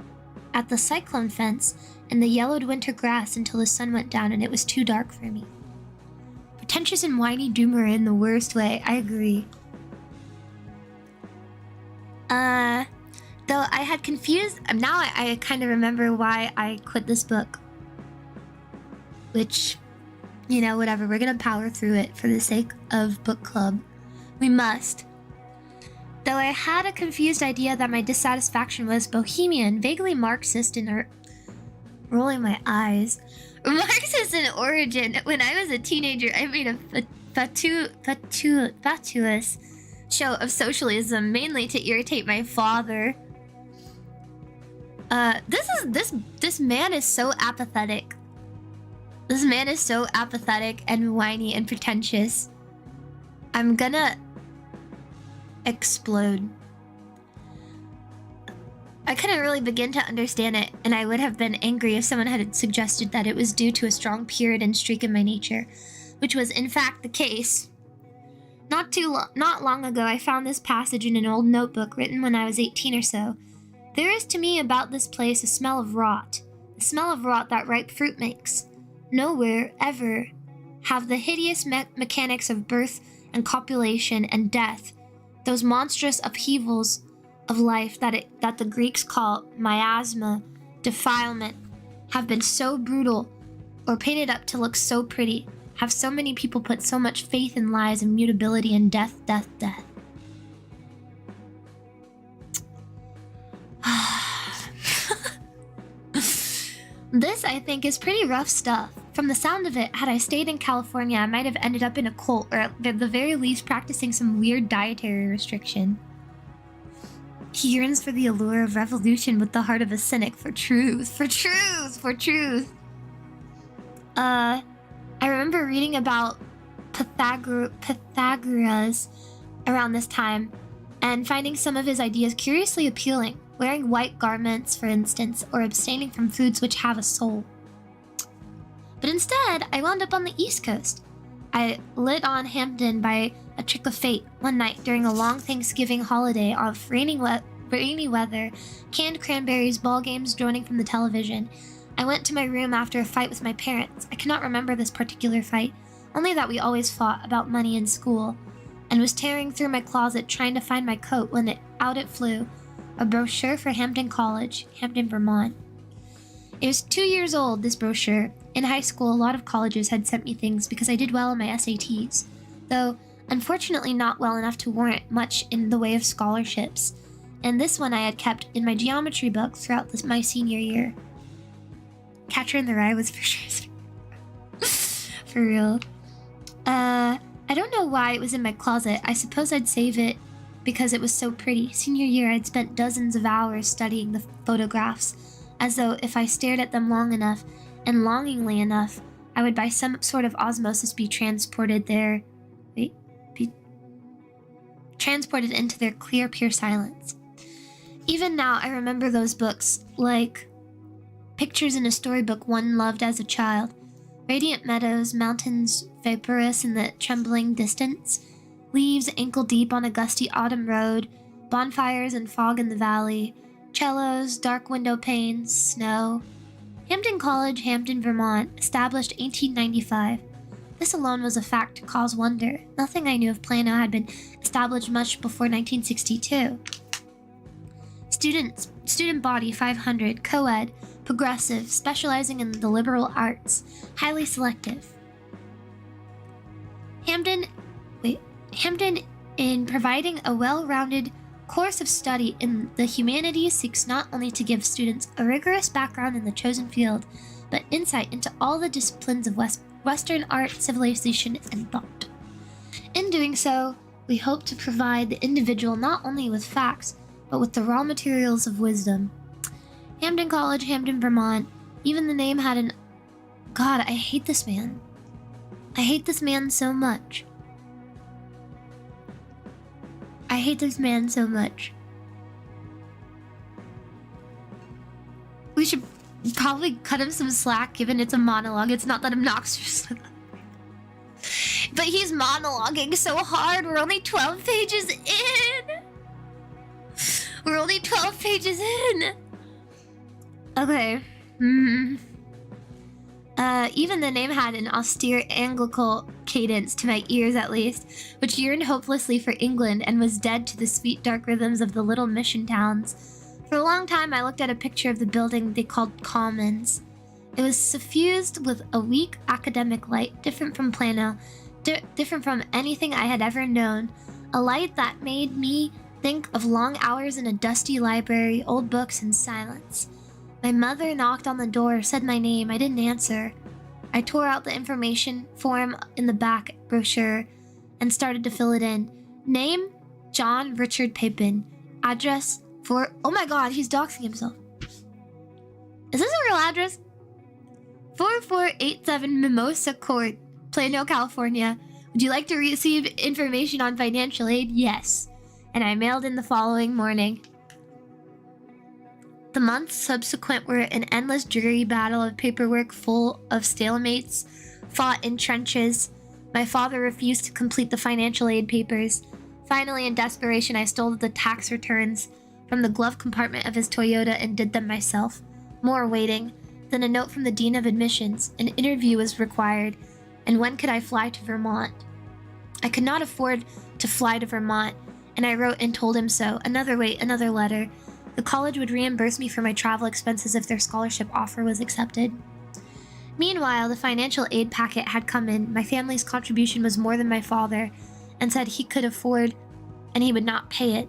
at the cyclone fence and the yellowed winter grass until the sun went down and it was too dark for me. Pretentious and whiny doomer in the worst way, I agree. Though I had confused... Now I kind of remember why I quit this book. Which, you know, whatever. We're gonna power through it for the sake of book club. We must. Though I had a confused idea that my dissatisfaction was bohemian, vaguely Marxist in rolling my eyes. Marxist in origin. When I was a teenager, I made a fatuous show of socialism, mainly to irritate my father. This man is so apathetic. This man is so apathetic and whiny and pretentious. I'm gonna explode. I couldn't really begin to understand it, and I would have been angry if someone had suggested that it was due to a strong Puritan streak in my nature, which was in fact the case. Not long ago, I found this passage in an old notebook written when I was 18 or so. There is to me about this place a smell of rot, the smell of rot that ripe fruit makes. Nowhere, ever, have the hideous mechanics of birth and copulation and death, those monstrous upheavals of life that the Greeks call miasma, defilement, have been so brutal or painted up to look so pretty, have so many people put so much faith in lies and mutability and death. This, I think, is pretty rough stuff. From the sound of it, had I stayed in California, I might have ended up in a cult, or at the very least practicing some weird dietary restriction. He yearns for the allure of revolution with the heart of a cynic, for truth. I remember reading about Pythagoras around this time, and finding some of his ideas curiously appealing, wearing white garments, for instance, or abstaining from foods which have a soul. But instead, I wound up on the East Coast. I lit on Hampton by a trick of fate one night during a long Thanksgiving holiday of rainy weather, canned cranberries, ball games droning from the television. I went to my room after a fight with my parents. I cannot remember this particular fight, only that we always fought about money in school, and was tearing through my closet trying to find my coat when out it flew, a brochure for Hampton College, Hampton, Vermont. It was 2 years old, this brochure. In high school, a lot of colleges had sent me things because I did well in my SATs, though unfortunately not well enough to warrant much in the way of scholarships, and this one I had kept in my geometry book throughout my senior year. Catcher in the Rye was for sure. For real. I don't know why it was in my closet. I suppose I'd save it because it was so pretty. Senior year, I'd spent dozens of hours studying the photographs, as though if I stared at them long enough and longingly enough, I would by some sort of osmosis be transported into their clear, pure silence. Even now, I remember those books, like pictures in a storybook one loved as a child. Radiant meadows, mountains vaporous in the trembling distance, leaves ankle-deep on a gusty autumn road, bonfires and fog in the valley, cellos, dark window panes, snow. Hampton College, Hampton, Vermont, established 1895. This alone was a fact to cause wonder. Nothing I knew of Plano had been established much before 1962. Student body 500, co-ed, progressive, specializing in the liberal arts, highly selective. Hampton, in providing a well-rounded course of study in the humanities, seeks not only to give students a rigorous background in the chosen field, but insight into all the disciplines of Western art, civilization, and thought. In doing so, we hope to provide the individual not only with facts, but with the raw materials of wisdom. Hampton College, Hampton, Vermont. Even the name had an... God, I hate this man. I hate this man so much. I hate this man so much. We should probably cut him some slack, given it's a monologue. It's not that obnoxious. But he's monologuing so hard. We're only 12 pages in. We're only 12 pages in. Okay. Even the name had an austere Anglican cadence, to my ears at least, which yearned hopelessly for England and was dead to the sweet dark rhythms of the little mission towns. For a long time I looked at a picture of the building they called Commons. It was suffused with a weak academic light, different from Plano, different from anything I had ever known, a light that made me think of long hours in a dusty library, old books, and silence. My mother knocked on the door, said my name. I didn't answer. I tore out the information form in the back brochure and started to fill it in. Name, John Richard Papin. Address, oh my god, he's doxing himself. Is this a real address? 4487 Mimosa Court, Plano, California. Would you like to receive information on financial aid? Yes. And I mailed in the following morning. The months subsequent were an endless dreary battle of paperwork full of stalemates fought in trenches. My father refused to complete the financial aid papers. Finally, in desperation, I stole the tax returns from the glove compartment of his Toyota and did them myself. More waiting. Then a note from the dean of admissions. An interview was required. And when could I fly to Vermont? I could not afford to fly to Vermont, and I wrote and told him so. Another wait, another letter. The college would reimburse me for my travel expenses if their scholarship offer was accepted. Meanwhile, the financial aid packet had come in. My family's contribution was more than my father, and said he could afford, and he would not pay it.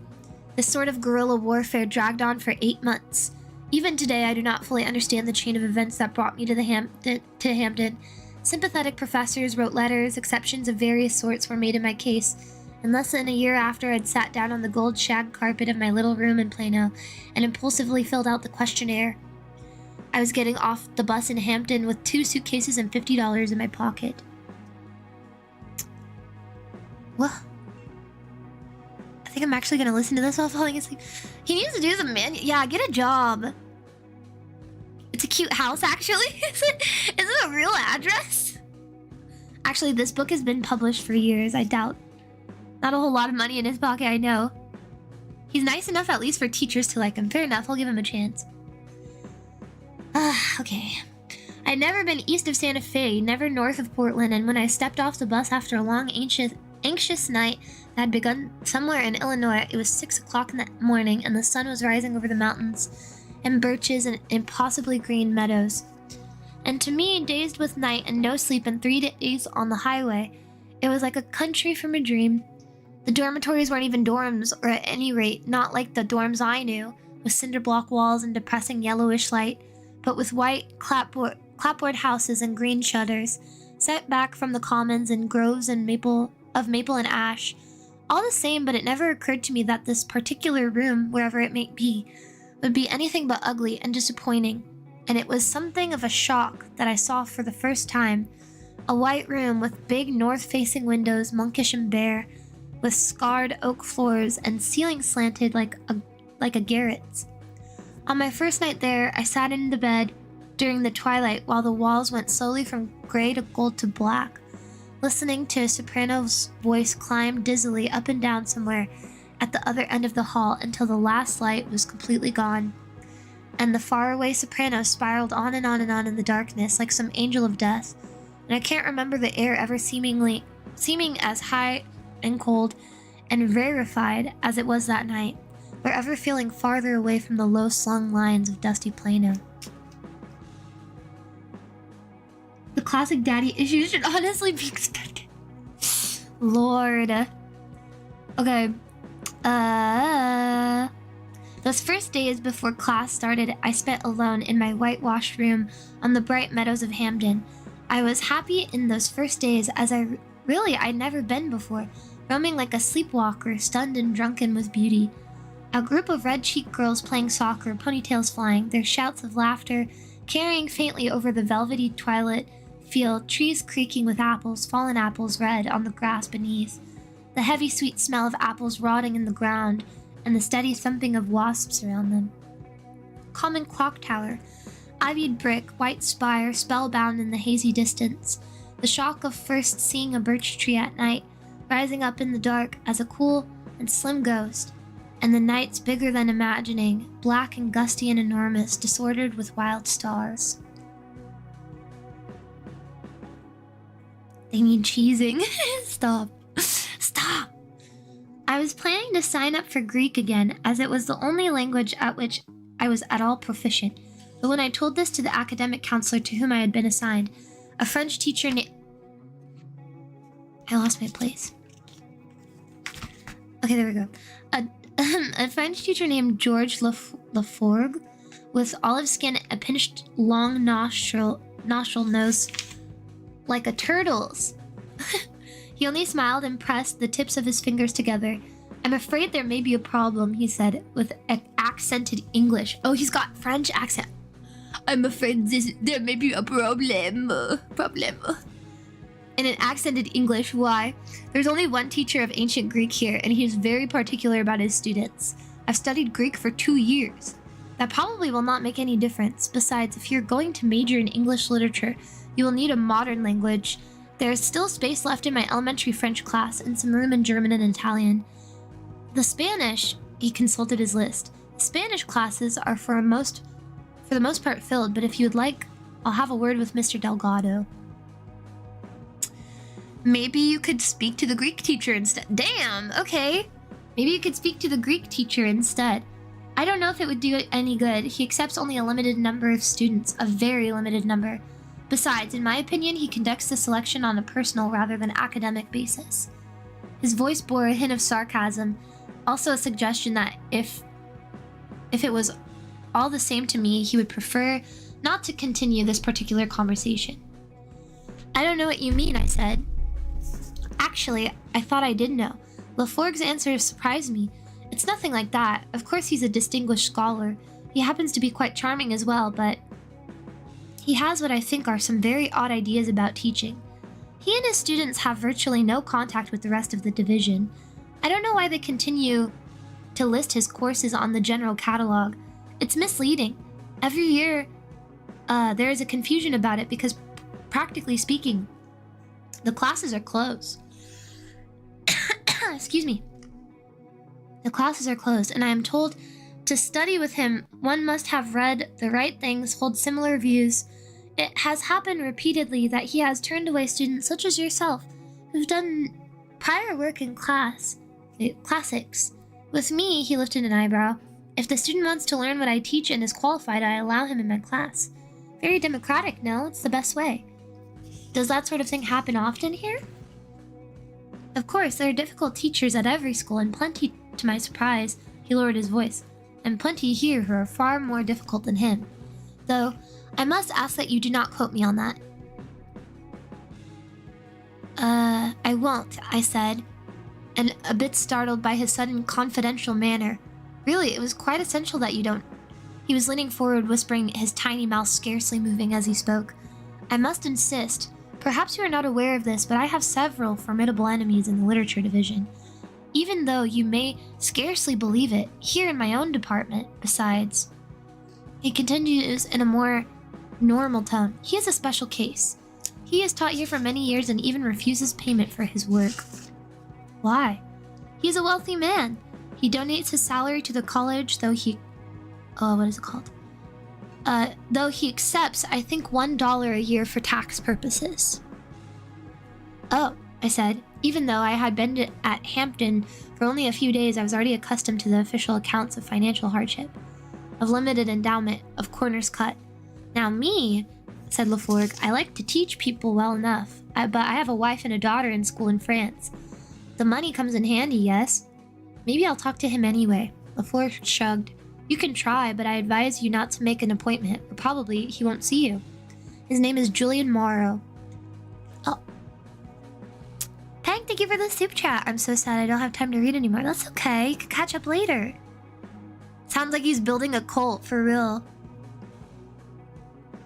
This sort of guerrilla warfare dragged on for 8 months. Even today, I do not fully understand the chain of events that brought me to Hampden. Sympathetic professors wrote letters, exceptions of various sorts were made in my case, and less than a year after I'd sat down on the gold shag carpet of my little room in Plano and impulsively filled out the questionnaire. I was getting off the bus in Hampton with 2 suitcases and $50 in my pocket. What? I think I'm actually gonna listen to this while falling asleep. He needs to do some yeah, get a job. It's a cute house, actually. Is it a real address? Actually, this book has been published for years, I doubt. Not a whole lot of money in his pocket, I know. He's nice enough at least for teachers to like him. Fair enough, I'll give him a chance. Okay. I'd never been east of Santa Fe, never north of Portland, and when I stepped off the bus after a long, anxious night that had begun somewhere in Illinois, it was 6 o'clock in the morning, and the sun was rising over the mountains and birches and impossibly green meadows. And to me, dazed with night and no sleep and 3 days on the highway, it was like a country from a dream. The dormitories weren't even dorms, or at any rate, not like the dorms I knew, with cinder block walls and depressing yellowish light, but with white clapboard houses and green shutters, set back from the commons and groves and maple and ash. All the same, but it never occurred to me that this particular room, wherever it may be, would be anything but ugly and disappointing. And it was something of a shock that I saw for the first time. A white room with big north-facing windows, monkish and bare, with scarred oak floors and ceiling slanted like a garret's. On my first night there, I sat in the bed during the twilight while the walls went slowly from gray to gold to black, listening to a soprano's voice climb dizzily up and down somewhere at the other end of the hall until the last light was completely gone, and the faraway soprano spiraled on and on and on in the darkness like some angel of death. And I can't remember the air ever seeming as high and cold and rarefied as it was that night, or ever feeling farther away from the low-slung lines of dusty Plano. The classic daddy issues should honestly be expected. Lord. Okay. Those first days before class started, I spent alone in my whitewashed room on the bright meadows of Hampden. I was happy in those first days as I'd never been before, roaming like a sleepwalker, stunned and drunken with beauty. A group of red-cheeked girls playing soccer, ponytails flying, their shouts of laughter carrying faintly over the velvety twilight field, trees creaking with apples, fallen apples red on the grass beneath, the heavy sweet smell of apples rotting in the ground, and the steady thumping of wasps around them. Common clock tower, ivied brick, white spire, spellbound in the hazy distance, the shock of first seeing a birch tree at night, rising up in the dark as a cool and slim ghost, and the nights bigger than imagining, black and gusty and enormous, disordered with wild stars. They need cheesing. Stop. I was planning to sign up for Greek again, as it was the only language at which I was at all proficient. But when I told this to the academic counselor to whom I had been assigned, a French teacher named... I lost my place. Okay, there we go. A French teacher named George Laforgue, with olive skin, a pinched long nostril nose like a turtle's. He only smiled and pressed the tips of his fingers together. "I'm afraid there may be a problem," he said, with accented English. Oh, he's got French accent. "I'm afraid there may be a problem. In an accented English. "Why? There's only one teacher of ancient Greek here, and he is very particular about his students. I've studied Greek for 2 years. That probably will not make any difference. Besides, if you're going to major in English literature, you will need a modern language. There is still space left in my elementary French class and some room in German and Italian. The Spanish, he consulted his list. Spanish classes are for the most part filled, but if you would like, I'll have a word with Mr. Delgado. Maybe you could speak to the Greek teacher instead. Damn, okay. Maybe you could speak to the Greek teacher instead. I don't know if it would do any good. He accepts only a limited number of students, a very limited number. Besides, in my opinion, he conducts the selection on a personal rather than academic basis. His voice bore a hint of sarcasm, also a suggestion that if it was all the same to me, he would prefer not to continue this particular conversation. I don't know what you mean, I said. Actually, I thought I did know. Laforgue's answer surprised me. It's nothing like that. Of course he's a distinguished scholar. He happens to be quite charming as well, but he has what I think are some very odd ideas about teaching. He and his students have virtually no contact with the rest of the division. I don't know why they continue to list his courses on the general catalog. It's misleading. Every year, there is a confusion about it because, practically speaking, the classes are closed. Excuse me. The classes are closed, and I am told to study with him, one must have read the right things, hold similar views. It has happened repeatedly that he has turned away students such as yourself, who've done prior work in classics. With me, he lifted an eyebrow. If the student wants to learn what I teach and is qualified, I allow him in my class. Very democratic, no? It's the best way. Does that sort of thing happen often here? Of course, there are difficult teachers at every school, and plenty, to my surprise, he lowered his voice, and plenty here who are far more difficult than him. Though, I must ask that you do not quote me on that. I won't, I said, and a bit startled by his sudden confidential manner. Really, it was quite essential that you don't. He was leaning forward, whispering, his tiny mouth scarcely moving as he spoke. I must insist. Perhaps you are not aware of this, but I have several formidable enemies in the literature division. Even though you may scarcely believe it, here in my own department, besides. He continues in a more normal tone. He is a special case. He has taught here for many years and even refuses payment for his work. Why? He is a wealthy man. He donates his salary to the college, though he... what is it called? Though he accepts, I think, $1 a year for tax purposes. Oh, I said. Even though I had been at Hampton for only a few days, I was already accustomed to the official accounts of financial hardship, of limited endowment, of corners cut. Now me, said Laforgue, I like to teach people well enough, but I have a wife and a daughter in school in France. The money comes in handy, yes? Maybe I'll talk to him anyway. Laforgue shrugged. You can try, but I advise you not to make an appointment, or probably he won't see you. His name is Julian Morrow. Oh. Thank you for the soup chat. I'm so sad I don't have time to read anymore. That's okay. You can catch up later. Sounds like he's building a cult, for real.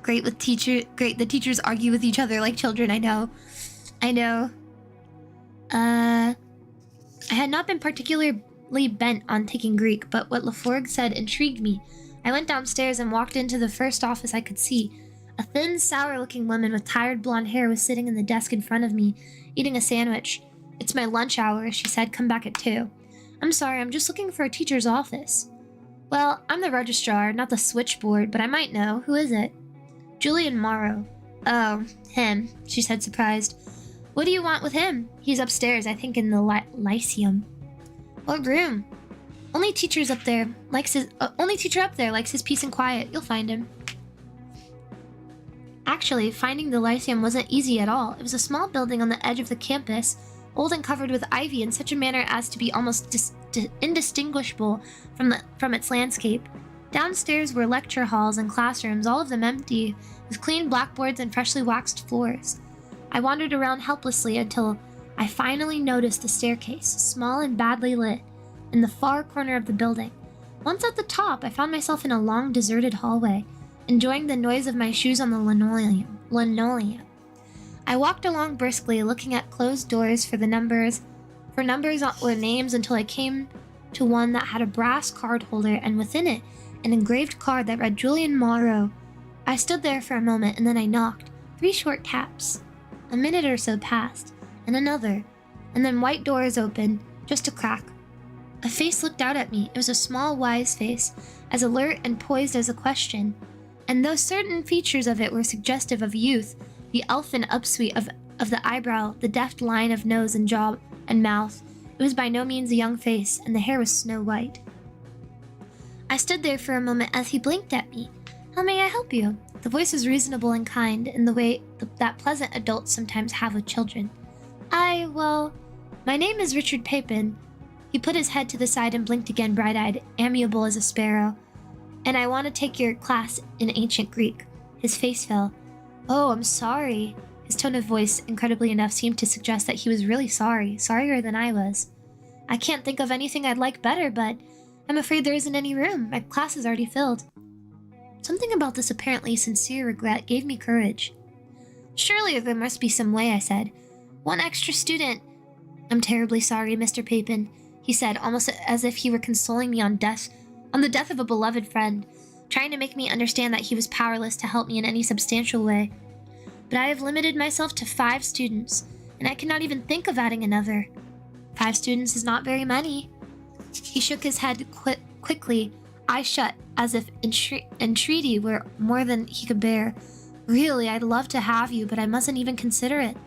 Great, the teachers argue with each other like children, I know. I had not been particularly bent on taking Greek, but what Laforgue said intrigued me. I went downstairs and walked into the first office I could see. A thin, sour-looking woman with tired blonde hair was sitting in the desk in front of me, eating a sandwich. It's my lunch hour, she said. Come back at 2. I'm sorry, I'm just looking for a teacher's office. Well, I'm the registrar, not the switchboard, but I might know. Who is it? Julian Morrow. Oh, him, she said, surprised. What do you want with him? He's upstairs, I think in the Lyceum. What room? Only teacher up there likes his peace and quiet. You'll find him. Actually, finding the Lyceum wasn't easy at all. It was a small building on the edge of the campus, old and covered with ivy in such a manner as to be almost indistinguishable from its landscape. Downstairs were lecture halls and classrooms, all of them empty, with clean blackboards and freshly waxed floors. I wandered around helplessly until I finally noticed the staircase, small and badly lit, in the far corner of the building. Once at the top, I found myself in a long, deserted hallway, enjoying the noise of my shoes on the linoleum. I walked along briskly, looking at closed doors for numbers or names until I came to one that had a brass card holder, and within it, an engraved card that read Julian Morrow. I stood there for a moment and then I knocked. 3 short taps. A minute or so passed, and another, and then white doors opened, just a crack. A face looked out at me. It was a small, wise face, as alert and poised as a question. And though certain features of it were suggestive of youth, the elfin upsweep of the eyebrow, the deft line of nose and jaw and mouth, it was by no means a young face, and the hair was snow white. I stood there for a moment as he blinked at me. How may I help you? The voice was reasonable and kind, in the way that pleasant adults sometimes have with children. My name is Richard Papin. He put his head to the side and blinked again, bright-eyed, amiable as a sparrow. And I want to take your class in ancient Greek. His face fell. Oh, I'm sorry. His tone of voice, incredibly enough, seemed to suggest that he was really sorry, sorrier than I was. I can't think of anything I'd like better, but I'm afraid there isn't any room. My class is already filled. Something about this apparently sincere regret gave me courage. Surely there must be some way, I said. 1 extra student. I'm terribly sorry, Mr. Papin, he said, almost as if he were consoling me on the death of a beloved friend, trying to make me understand that he was powerless to help me in any substantial way. But I have limited myself to 5 students, and I cannot even think of adding another. 5 students is not very many. He shook his head quickly, eyes shut, as if entreaty were more than he could bear. Really, I'd love to have you, but I mustn't even consider it.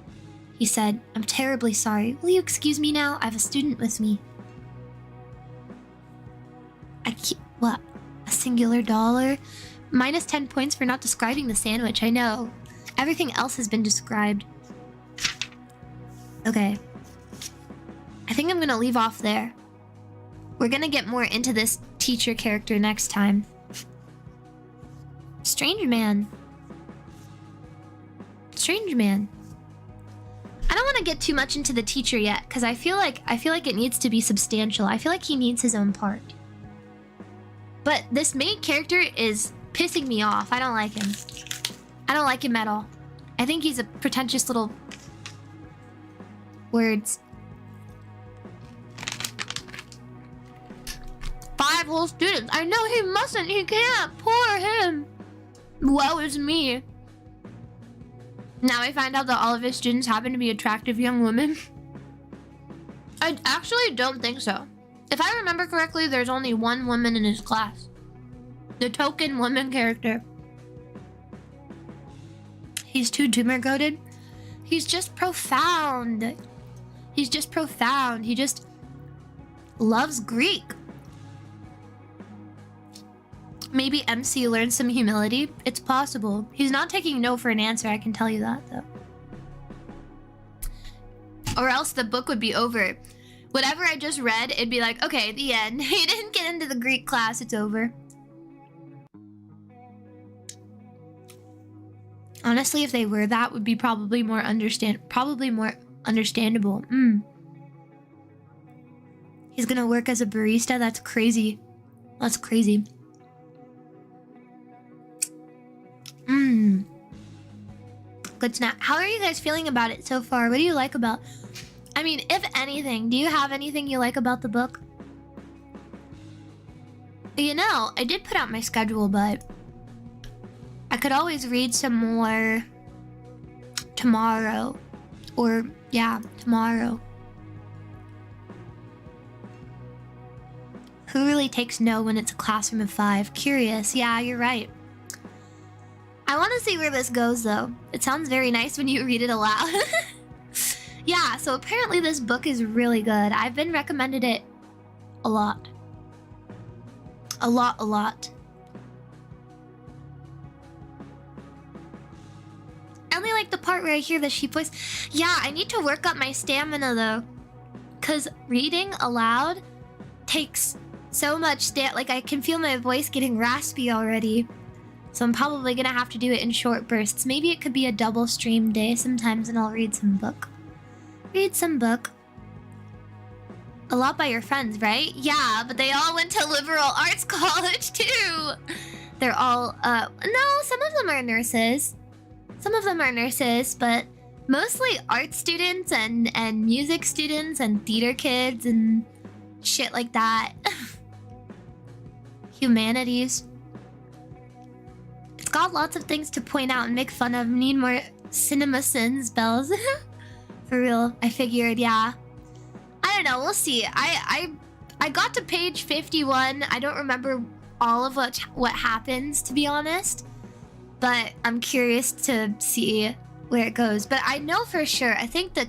He said, I'm terribly sorry. Will you excuse me now? I have a student with me. What? A singular dollar? Minus 10 points for not describing the sandwich, I know. Everything else has been described. Okay. I think I'm gonna leave off there. We're gonna get more into this teacher character next time. Strange man. Strange man. I don't want to get too much into the teacher yet, because I feel like it needs to be substantial. I feel like he needs his own part. But this main character is pissing me off. I don't like him. I don't like him at all. I think he's a pretentious little... words. 5 whole students. I know he mustn't. He can't. Poor him. Woe is me. Now I find out that all of his students happen to be attractive young women. I actually don't think so. If I remember correctly, there's only 1 woman in his class. The token woman character. He's too tumor-goated. He's just profound. He's just profound. He just loves Greek. Maybe MC learned some humility. It's possible. He's not taking no for an answer, I can tell you that, though. Or else the book would be over. Whatever I just read, it'd be like, okay, the end. He didn't get into the Greek class, it's over. Honestly, if they were, that would be probably more understandable. He's gonna work as a barista? That's crazy. That's crazy. Good snack. How are you guys feeling about it so far? What do you like about... I mean, if anything, do you have anything you like about the book? You know, I did put out my schedule, but I could always read some more tomorrow. Or, yeah, tomorrow. Who really takes no when it's a classroom of 5? Curious. Yeah, you're right. I want to see where this goes, though. It sounds very nice when you read it aloud. Yeah, so apparently this book is really good. I've been recommended it a lot. A lot. I only like the part where I hear the sheep voice. Yeah, I need to work up my stamina, though. Because reading aloud takes so much like, I can feel my voice getting raspy already. So I'm probably gonna have to do it in short bursts. Maybe it could be a double stream day sometimes and I'll read some book. Read some book. A lot by your friends, right? Yeah, but they all went to liberal arts college too. They're all, no, some of them are nurses. Some of them are nurses, but mostly art students and music students and theater kids and shit like that. humanities. It's got lots of things to point out and make fun of. Need more cinema sins bells. For real, I figured, yeah. I don't know, we'll see. I got to page 51. I don't remember all of what happens, to be honest. But I'm curious to see where it goes. But I know for sure, I think the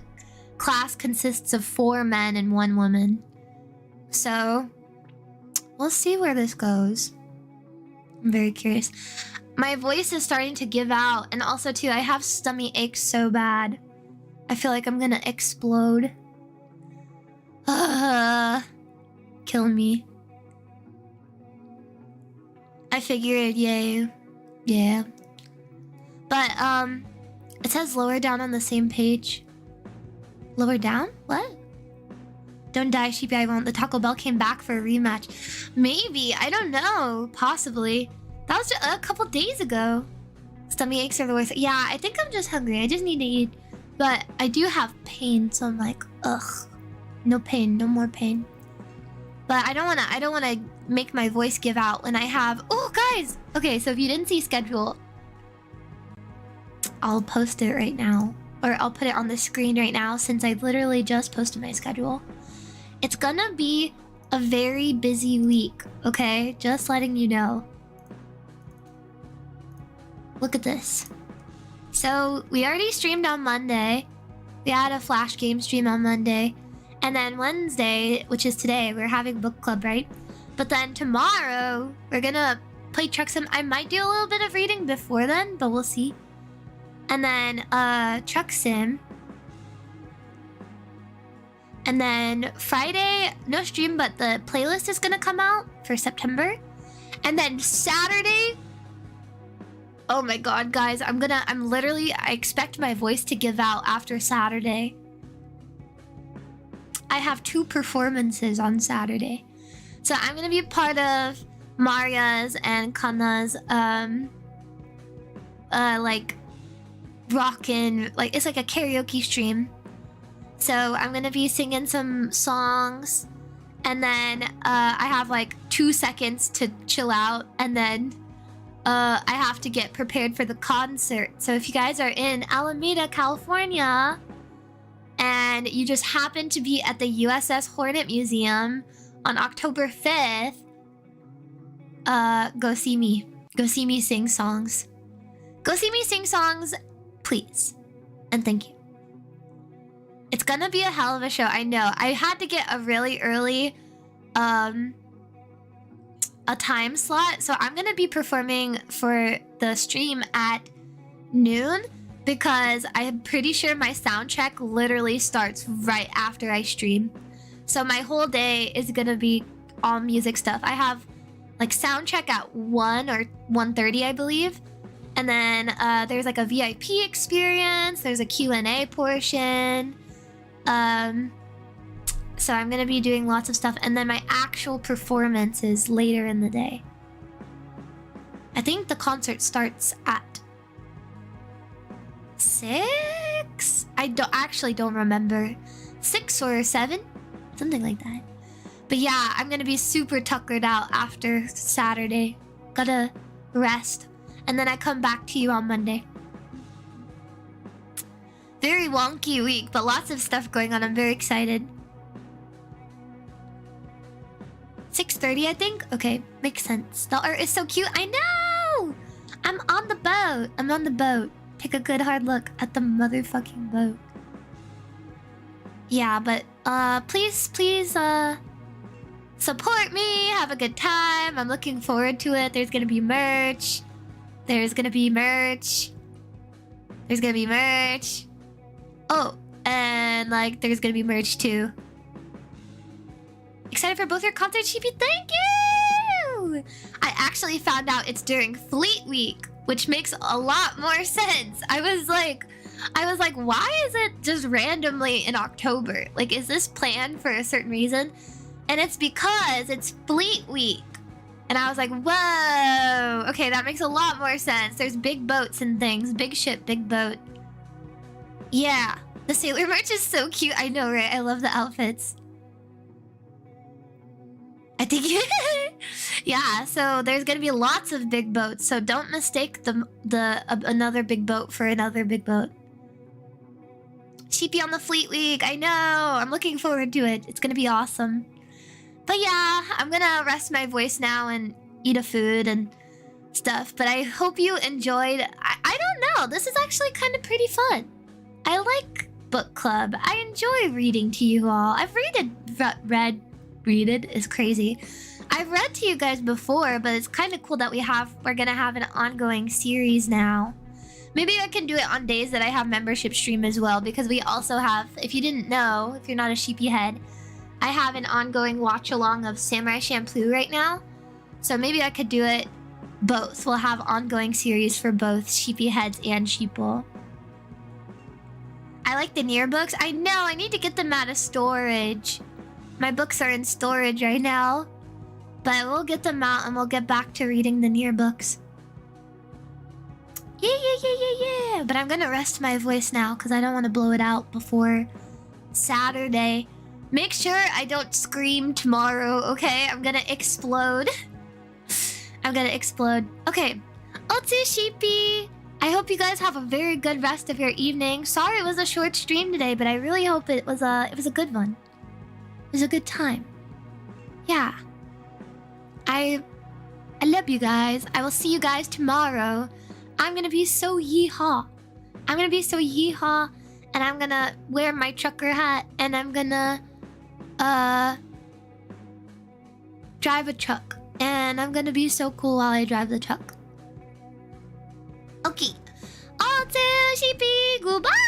class consists of 4 men and 1 woman. So, we'll see where this goes. I'm very curious. My voice is starting to give out. And also, too, I have stomach aches so bad. I feel like I'm gonna explode. Kill me. I figured, yay. Yeah. But, it says lower down on the same page. Lower down? What? Don't die, Sheepy, I won't. The Taco Bell came back for a rematch. Maybe. I don't know. Possibly. That was just a couple days ago. Stomach aches are the worst. Yeah, I think I'm just hungry. I just need to eat. But I do have pain, so I'm like, ugh. No pain. No more pain. But I don't wanna make my voice give out when I have... Oh, guys! Okay, so if you didn't see schedule, I'll post it right now. Or I'll put it on the screen right now since I literally just posted my schedule. It's gonna be a very busy week, okay? Just letting you know. Look at this. So, we already streamed on Monday. We had a Flash game stream on Monday. And then Wednesday, which is today, we're having book club, right? But then tomorrow, we're gonna play Truck Sim. I might do a little bit of reading before then, but we'll see. And then, Truck Sim. And then Friday, no stream, but the playlist is gonna come out for September. And then Saturday... Oh my god, guys, I expect my voice to give out after Saturday. I have 2 performances on Saturday. So I'm gonna be part of Maria's and Kana's, like, rockin', like, it's like a karaoke stream. So I'm gonna be singing some songs. And then, I have like 2 seconds to chill out. And then, I have to get prepared for the concert. So if you guys are in Alameda, California, and you just happen to be at the USS Hornet Museum on October 5th, go see me. Go see me sing songs. Go see me sing songs, please. And thank you. It's gonna be a hell of a show, I know. I had to get a really early, a time slot. So I'm gonna be performing for the stream at noon because I'm pretty sure my sound check literally starts right after I stream. So my whole day is gonna be all music stuff. I have like sound check at 1 or 1:30, I believe. And then there's like a VIP experience. There's a Q&A portion. So I'm gonna be doing lots of stuff. And then my actual performance is later in the day. I think the concert starts at 6? I don't remember. 6 or 7? Something like that. But yeah, I'm gonna be super tuckered out after Saturday. Gotta rest. And then I come back to you on Monday. Very wonky week, but lots of stuff going on. I'm very excited. 6:30, I think? Okay, makes sense. The art is so cute. I know! I'm on the boat. I'm on the boat. Take a good hard look at the motherfucking boat. Yeah, but please support me. Have a good time. I'm looking forward to it. There's gonna be merch. There's gonna be merch. There's gonna be merch. Oh, and like there's gonna be merch too. Excited for both your concerts, Sheepy? Thank you! I actually found out it's during Fleet Week, which makes a lot more sense. I was like, why is it just randomly in October? Like, is this planned for a certain reason? And it's because it's Fleet Week. And I was like, whoa, okay, that makes a lot more sense. There's big boats and things. Big ship, big boat. Yeah, the sailor merch is so cute. I know, right? I love the outfits. I think yeah, so there's gonna be lots of big boats, so don't mistake another big boat for another big boat. Sheepy on the Fleet Week, I know! I'm looking forward to it. It's gonna be awesome. But yeah, I'm gonna rest my voice now and eat a food and stuff. But I hope you enjoyed. I don't know, this is actually kind of pretty fun. I like book club. I enjoy reading to you all. I've read is crazy. I've read to you guys before, but it's kind of cool that we're gonna have an ongoing series now. Maybe I can do it on days that I have membership stream as well, because we also have, if you didn't know, if you're not a sheepy head, I have an ongoing watch along of Samurai Champloo right now. So maybe I could do it both. We'll have ongoing series for both sheepy heads and sheeple. I like the Nier books. I know, I need to get them out of storage. My books are in storage right now. But we'll get them out and we'll get back to reading the Nier books. Yeah. But I'm gonna rest my voice now because I don't want to blow it out before Saturday. Make sure I don't scream tomorrow, okay? I'm gonna explode. I'm gonna explode. Okay. Otsu Sheepy! I hope you guys have a very good rest of your evening. Sorry it was a short stream today, but I really hope it was a good one. It was a good time. Yeah. I love you guys. I will see you guys tomorrow. I'm gonna be so yeehaw. I'm gonna be so yeehaw, and I'm gonna wear my trucker hat, and I'm gonna drive a truck, and I'm gonna be so cool while I drive the truck. Okay. All too sheepy. Goodbye.